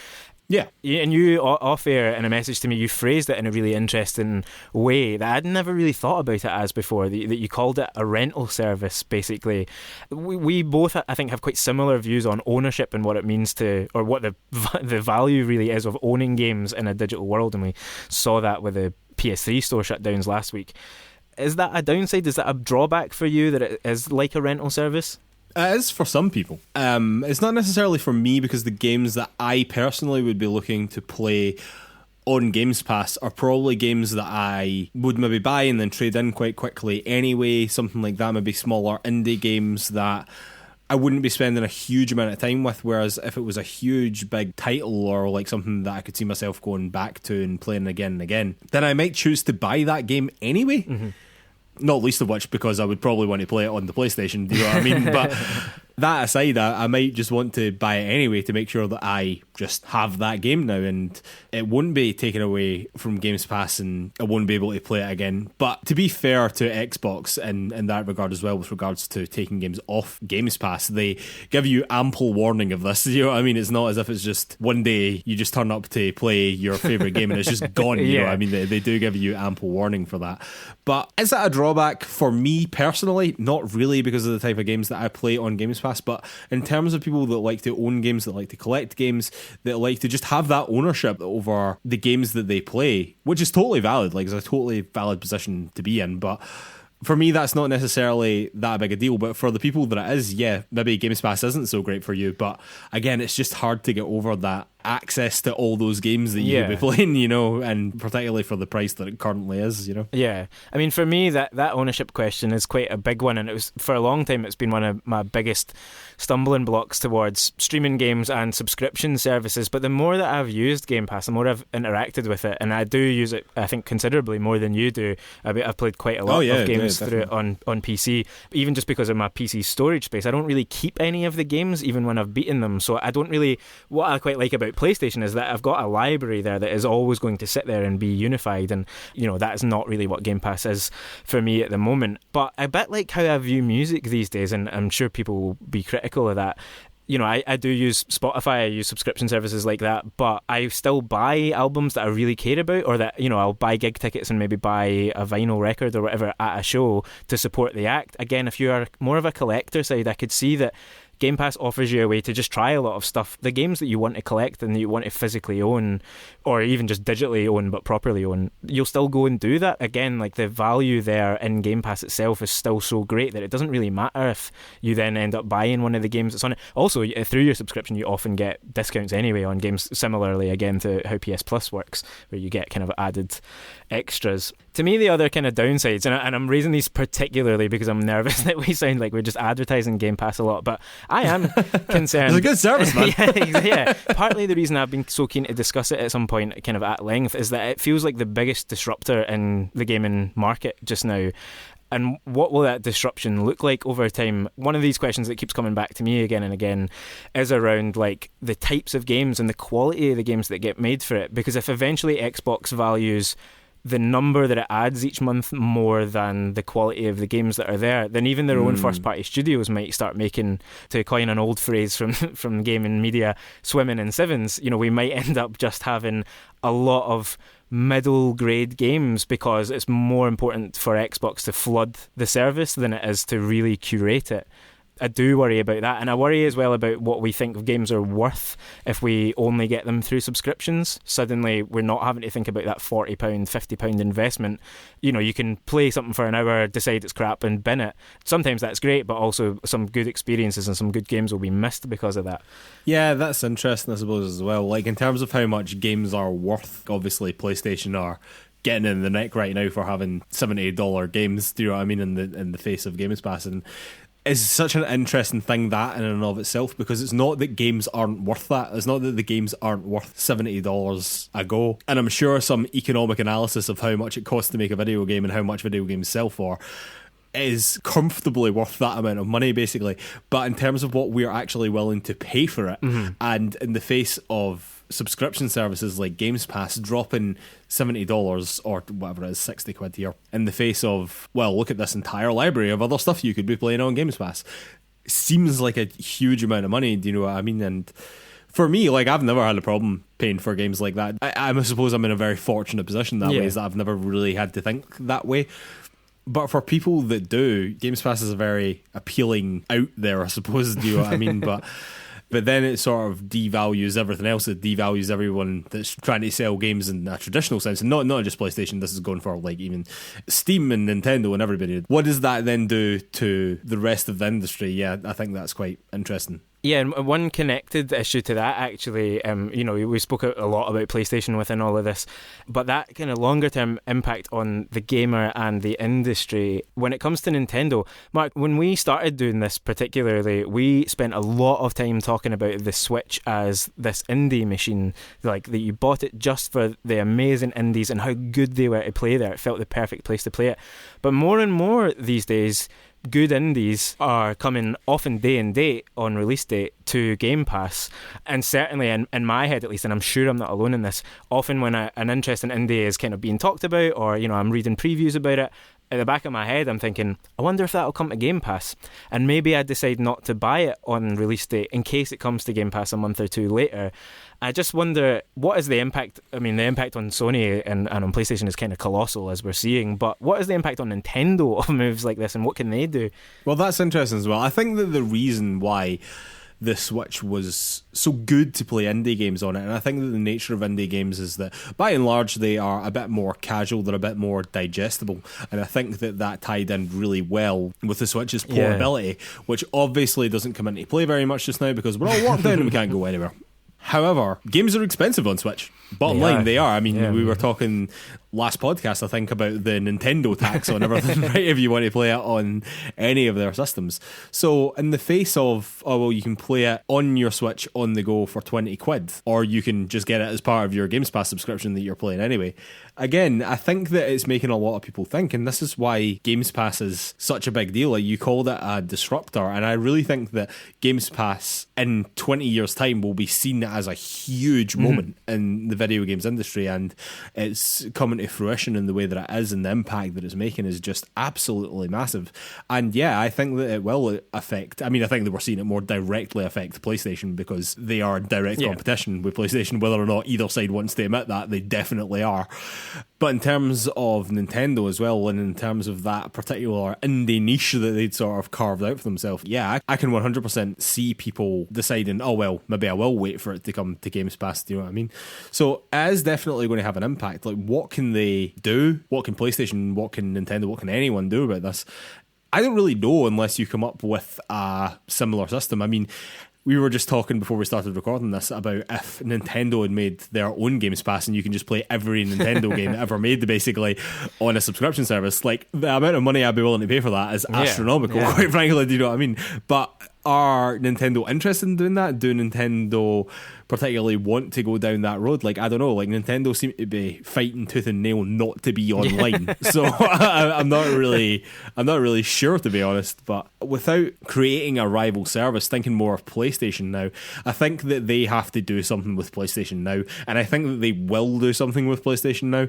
Yeah. And you, off air, in a message to me, you phrased it in a really interesting way that I'd never really thought about it as before, that you called it a rental service, basically. We both, I think, have quite similar views on ownership and what it means to, or what the value really is of owning games in a digital world, and we saw that with the PS3 store shutdowns last week. Is that a downside? Is that a drawback for you, that it is like a rental service? It is for some people. It's not necessarily for me, because the games that I personally would be looking to play on Games Pass are probably games that I would maybe buy and then trade in quite quickly anyway, something like that, maybe smaller indie games that I wouldn't be spending a huge amount of time with, whereas if it was a huge big title or like something that I could see myself going back to and playing again and again, then I might choose to buy that game anyway. Mm-hmm. Not least of which because I would probably want to play it on the PlayStation, do you know what I mean? But that aside, I might just want to buy it anyway to make sure that I just have that game now, and it won't be taken away from Games Pass and I won't be able to play it again. But to be fair to Xbox in that regard as well, with regards to taking games off Games Pass, they give you ample warning of this, you know what I mean? It's not as if it's just one day you just turn up to play your favourite game and it's just gone, you know what I mean? They do give you ample warning for that. But is that a drawback for me personally? Not really, because of the type of games that I play on Games Pass, but in terms of people that like to own games, that like to collect games, that like to just have that ownership over the games that they play, which is totally valid, like it's a totally valid position to be in, but for me that's not necessarily that big a deal. But for the people that it is, yeah, maybe Games Pass isn't so great for you, but again, it's just hard to get over that access to all those games that you could be playing, you know, and particularly for the price that it currently is, you know. Yeah, I mean, for me, that ownership question is quite a big one, and it was, for a long time, it's been one of my biggest stumbling blocks towards streaming games and subscription services. But the more that I've used Game Pass, the more I've interacted with it, and I do use it, I think, considerably more than you do. I've played quite a lot of games through it on PC, even just because of my PC storage space. I don't really keep any of the games, even when I've beaten them, so I don't really, what I quite like about PlayStation is that I've got a library there that is always going to sit there and be unified, and you know, that is not really what Game Pass is for me at the moment. But a bit like how I view music these days, and I'm sure people will be critical of that, you know, I do use Spotify, I use subscription services like that, but I still buy albums that I really care about, or that, you know, I'll buy gig tickets and maybe buy a vinyl record or whatever at a show to support the act. Again, if you are more of a collector side, I could see that Game Pass offers you a way to just try a lot of stuff. The games that you want to collect and that you want to physically own, or even just digitally own but properly own, you'll still go and do that. Again, like, the value there in Game Pass itself is still so great that it doesn't really matter if you then end up buying one of the games that's on it. Also, through your subscription, you often get discounts anyway on games, similarly again to how PS Plus works, where you get kind of added extras. To me, the other kind of downsides, and I'm raising these particularly because I'm nervous that we sound like we're just advertising Game Pass a lot, but I am concerned. It's a good service, man. yeah. Partly the reason I've been so keen to discuss it at some point, kind of at length, is that it feels like the biggest disruptor in the gaming market just now. And what will that disruption look like over time? One of these questions that keeps coming back to me again and again is around like the types of games and the quality of the games that get made for it. Because if eventually Xbox values the number that it adds each month more than the quality of the games that are there, then even their own first-party studios might start making, to coin an old phrase from gaming media, swimming in sevens. You know, we might end up just having a lot of middle-grade games because it's more important for Xbox to flood the service than it is to really curate it. I do worry about that, and I worry as well about what we think games are worth if we only get them through subscriptions. Suddenly we're not having to think about that £40, £50 investment. You know, you can play something for an hour, decide it's crap and bin it. Sometimes that's great, but also some good experiences and some good games will be missed because of that. Yeah, that's interesting, I suppose, as well. Like, in terms of how much games are worth, obviously PlayStation are getting in the neck right now for having $70 games, do you know what I mean, in the face of Games Pass. And it's such an interesting thing, that in and of itself, because it's not that games aren't worth that. It's not that the games aren't worth $70 a go. And I'm sure some economic analysis of how much it costs to make a video game and how much video games sell for is comfortably worth that amount of money, basically. But in terms of what we're actually willing to pay for it, and in the face of subscription services like Games Pass dropping $70 or whatever it is, £60 here, in the face of, well, look at this entire library of other stuff you could be playing on Games Pass, seems like a huge amount of money, do you know what I mean? And for me, like, I've never had a problem paying for games like that. I suppose I'm in a very fortunate position that way, is that I've never really had to think that way. But for people that do, Games Pass is a very appealing out there, I suppose, do you know what I mean? But then it sort of devalues everything else. It devalues everyone that's trying to sell games in a traditional sense, and not just PlayStation. This is going for like even Steam and Nintendo and everybody. What does that then do to the rest of the industry? Yeah, I think that's quite interesting. Yeah, and one connected issue to that, actually, you know, we spoke a lot about PlayStation within all of this, but that kind of longer-term impact on the gamer and the industry, when it comes to Nintendo, Mark, when we started doing this particularly, we spent a lot of time talking about the Switch as this indie machine, like that you bought it just for the amazing indies and how good they were to play there. It felt the perfect place to play it. But more and more these days, good indies are coming often day and date on release date to Game Pass, and certainly in my head at least, and I'm sure I'm not alone in this, often when an interesting indie is kind of being talked about, or you know, I'm reading previews about it, at the back of my head I'm thinking, I wonder if that'll come to Game Pass, and maybe I decide not to buy it on release date in case it comes to Game Pass a month or two later. I just wonder, what is the impact? I mean, the impact on Sony and on PlayStation is kind of colossal, as we're seeing, but what is the impact on Nintendo of moves like this, and what can they do? Well, that's interesting as well. I think that the reason why the Switch was so good to play indie games on it, and I think that the nature of indie games is that by and large they are a bit more casual, they're a bit more digestible, and I think that tied in really well with the Switch's portability, which obviously doesn't come into play very much just now because we're all locked down and we can't go anywhere. However, games are expensive on Switch. Bottom line, they are. I mean, we were talking last podcast, I think, about the Nintendo tax on everything, right? If you want to play it on any of their systems. So, in the face of, oh, well, you can play it on your Switch on the go for £20, or you can just get it as part of your Games Pass subscription that you're playing anyway. Again, I think that it's making a lot of people think, and this is why Games Pass is such a big deal. Like, you called it a disruptor, and I really think that Games Pass in 20 years' time will be seen as a huge moment in the video games industry, and it's coming to fruition in the way that it is, and the impact that it's making is just absolutely massive. And yeah, I think that it will affect, I mean, I think that we're seeing it more directly affect PlayStation because they are in direct competition with PlayStation, whether or not either side wants to admit that, they definitely are. But in terms of Nintendo as well, and in terms of that particular indie niche that they'd sort of carved out for themselves, yeah, I can 100% see people deciding, oh well, maybe I will wait for it to come to Games Pass, do you know what I mean? So it is definitely going to have an impact. Like, what can they do? What can PlayStation, what can Nintendo, what can anyone do about this? I don't really know unless you come up with a similar system. I mean, we were just talking before we started recording this about if Nintendo had made their own Games Pass and you can just play every Nintendo game ever made basically on a subscription service. Like, the amount of money I'd be willing to pay for that is astronomical, quite frankly, do you know what I mean? But are Nintendo interested in doing that? Do Nintendo particularly want to go down that road? Like, I don't know, like Nintendo seem to be fighting tooth and nail not to be online. So I'm not really sure, to be honest. But without creating a rival service, thinking more of PlayStation Now, I think that they have to do something with PlayStation Now, and I think that they will do something with PlayStation Now.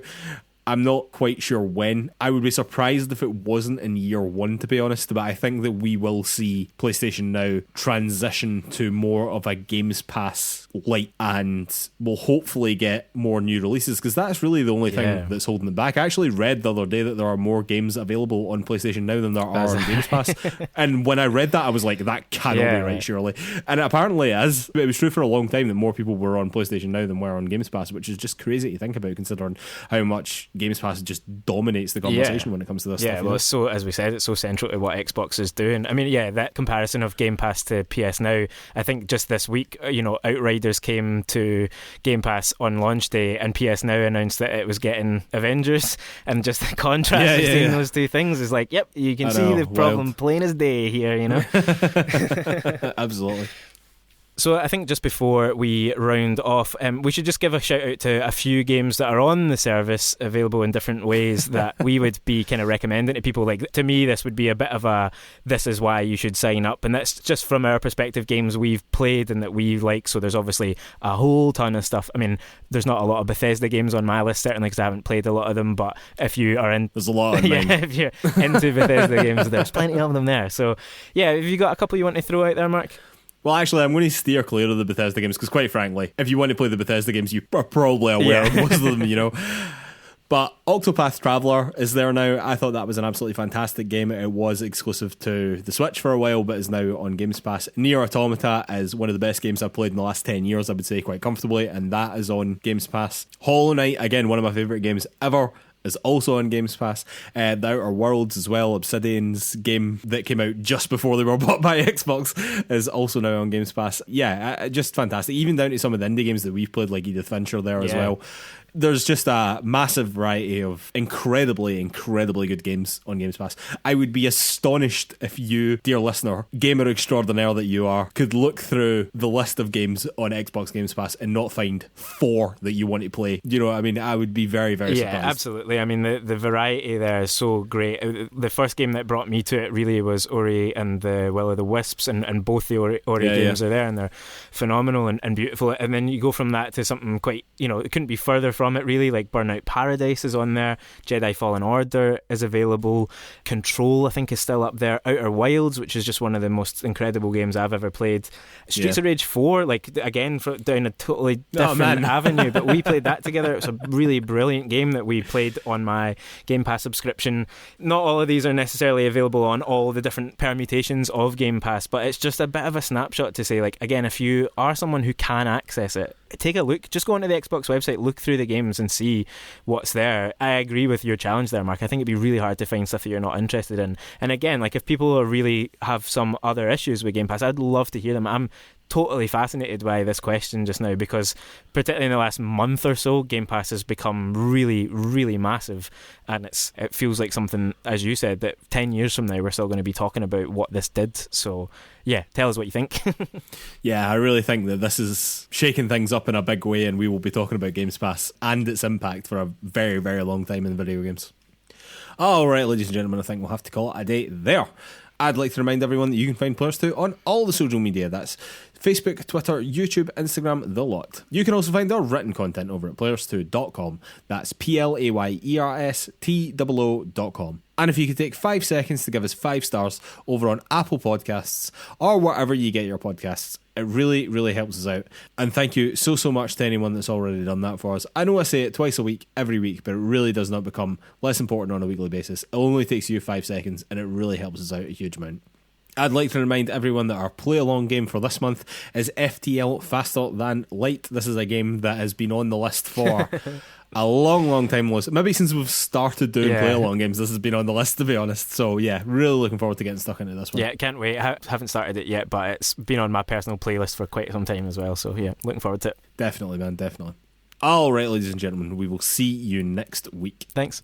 I'm not quite sure when. I would be surprised if it wasn't in year one, to be honest, but I think that we will see PlayStation Now transition to more of a Games Pass light, and we'll hopefully get more new releases, because that's really the only thing that's holding them back. I actually read the other day that there are more games available on PlayStation Now than there are on Games Pass, and when I read that I was like, that cannot be right, surely. And it apparently is. It was true for a long time that more people were on PlayStation Now than were on Games Pass, which is just crazy to think about, considering how much Games Pass just dominates the conversation when it comes to this stuff. Yeah, well, it's so, as we said, it's so central to what Xbox is doing. I mean, that comparison of Game Pass to PS Now, I think just this week, Outriders came to Game Pass on launch day, and PS Now announced that it was getting Avengers, and just the contrast between those two things is like, yep, you can see the problem plain as day here, Absolutely. So I think just before we round off, we should just give a shout out to a few games that are on the service, available in different ways, that we would be kind of recommending to people. Like, to me, this would be a bit of a, this is why you should sign up. And that's just from our perspective, games we've played and that we like. So there's obviously a whole ton of stuff. I mean, there's not a lot of Bethesda games on my list, certainly, because I haven't played a lot of them. But if you are in... There's a lot of them. If you're into Bethesda games, there's plenty of them there. So, yeah, have you got a couple you want to throw out there, Mark? Well, actually, I'm going to steer clear of the Bethesda games, because quite frankly, if you want to play the Bethesda games, you are probably aware of most of them, But Octopath Traveler is there now. I thought that was an absolutely fantastic game. It was exclusive to the Switch for a while, but is now on Games Pass. Nier Automata is one of the best games I've played in the last 10 years, I would say, quite comfortably, and that is on Games Pass. Hollow Knight, again, one of my favourite games ever, is also on Games Pass. The Outer Worlds as well, Obsidian's game that came out just before they were bought by Xbox, is also now on Games Pass. Yeah, just fantastic. Even down to some of the indie games that we've played, like Edith Fincher there as well. There's just a massive variety of incredibly, incredibly good games on Games Pass. I would be astonished if you, dear listener, gamer extraordinaire that you are, could look through the list of games on Xbox Games Pass and not find 4 that you want to play. You know what I mean? I would be very, very surprised. Yeah, absolutely. I mean, the variety there is so great. The first game that brought me to it really was Ori and the Will of the Wisps, and both the Ori games are there, and they're phenomenal and beautiful. And then you go from that to something quite, it couldn't be further from it, really. Like Burnout Paradise is on there, Jedi Fallen Order is available, Control I think is still up there, Outer Wilds, which is just one of the most incredible games I've ever played, Streets of Rage 4, like again down a totally different avenue, but we played that together. It was a really brilliant game that we played on my Game Pass subscription. Not all of these are necessarily available on all the different permutations of Game Pass, but it's just a bit of a snapshot to say, like, again, if you are someone who can access it, take a look, just go onto the Xbox website, look through the games and see what's there. I agree with your challenge there, Mark. I think it'd be really hard to find stuff that you're not interested in. And again, like, if people really have some other issues with Game Pass, I'd love to hear them. I'm totally fascinated by this question just now, because particularly in the last month or so, Game Pass has become really, really massive, and it feels like something, as you said, that 10 years from now we're still going to be talking about what this did. So yeah, tell us what you think. Yeah, I really think that this is shaking things up in a big way, and we will be talking about Games Pass and its impact for a very, very long time in video games. Alright, ladies and gentlemen, I think we'll have to call it a day there. I'd like to remind everyone that you can find PlayersToo on all the social media. That's Facebook, Twitter, YouTube, Instagram, the lot. You can also find our written content over at PlayersToo.com. That's PlayerStoo.com. And if you could take 5 seconds to give us 5 stars over on Apple Podcasts or wherever you get your podcasts, it really, really helps us out. And thank you so much to anyone that's already done that for us. I know I say it twice a week, every week, but it really does not become less important on a weekly basis. It only takes you 5 seconds, and it really helps us out a huge amount. I'd like to remind everyone that our play-along game for this month is FTL Faster Than Light. This is a game that has been on the list for a long time. Maybe since we've started doing play-along games, this has been on the list, to be honest. So yeah, really looking forward to getting stuck into this one. Yeah, can't wait. I haven't started it yet, but it's been on my personal playlist for quite some time as well. So yeah, looking forward to it. Definitely, man, definitely. Alright, ladies and gentlemen, we will see you next week. Thanks.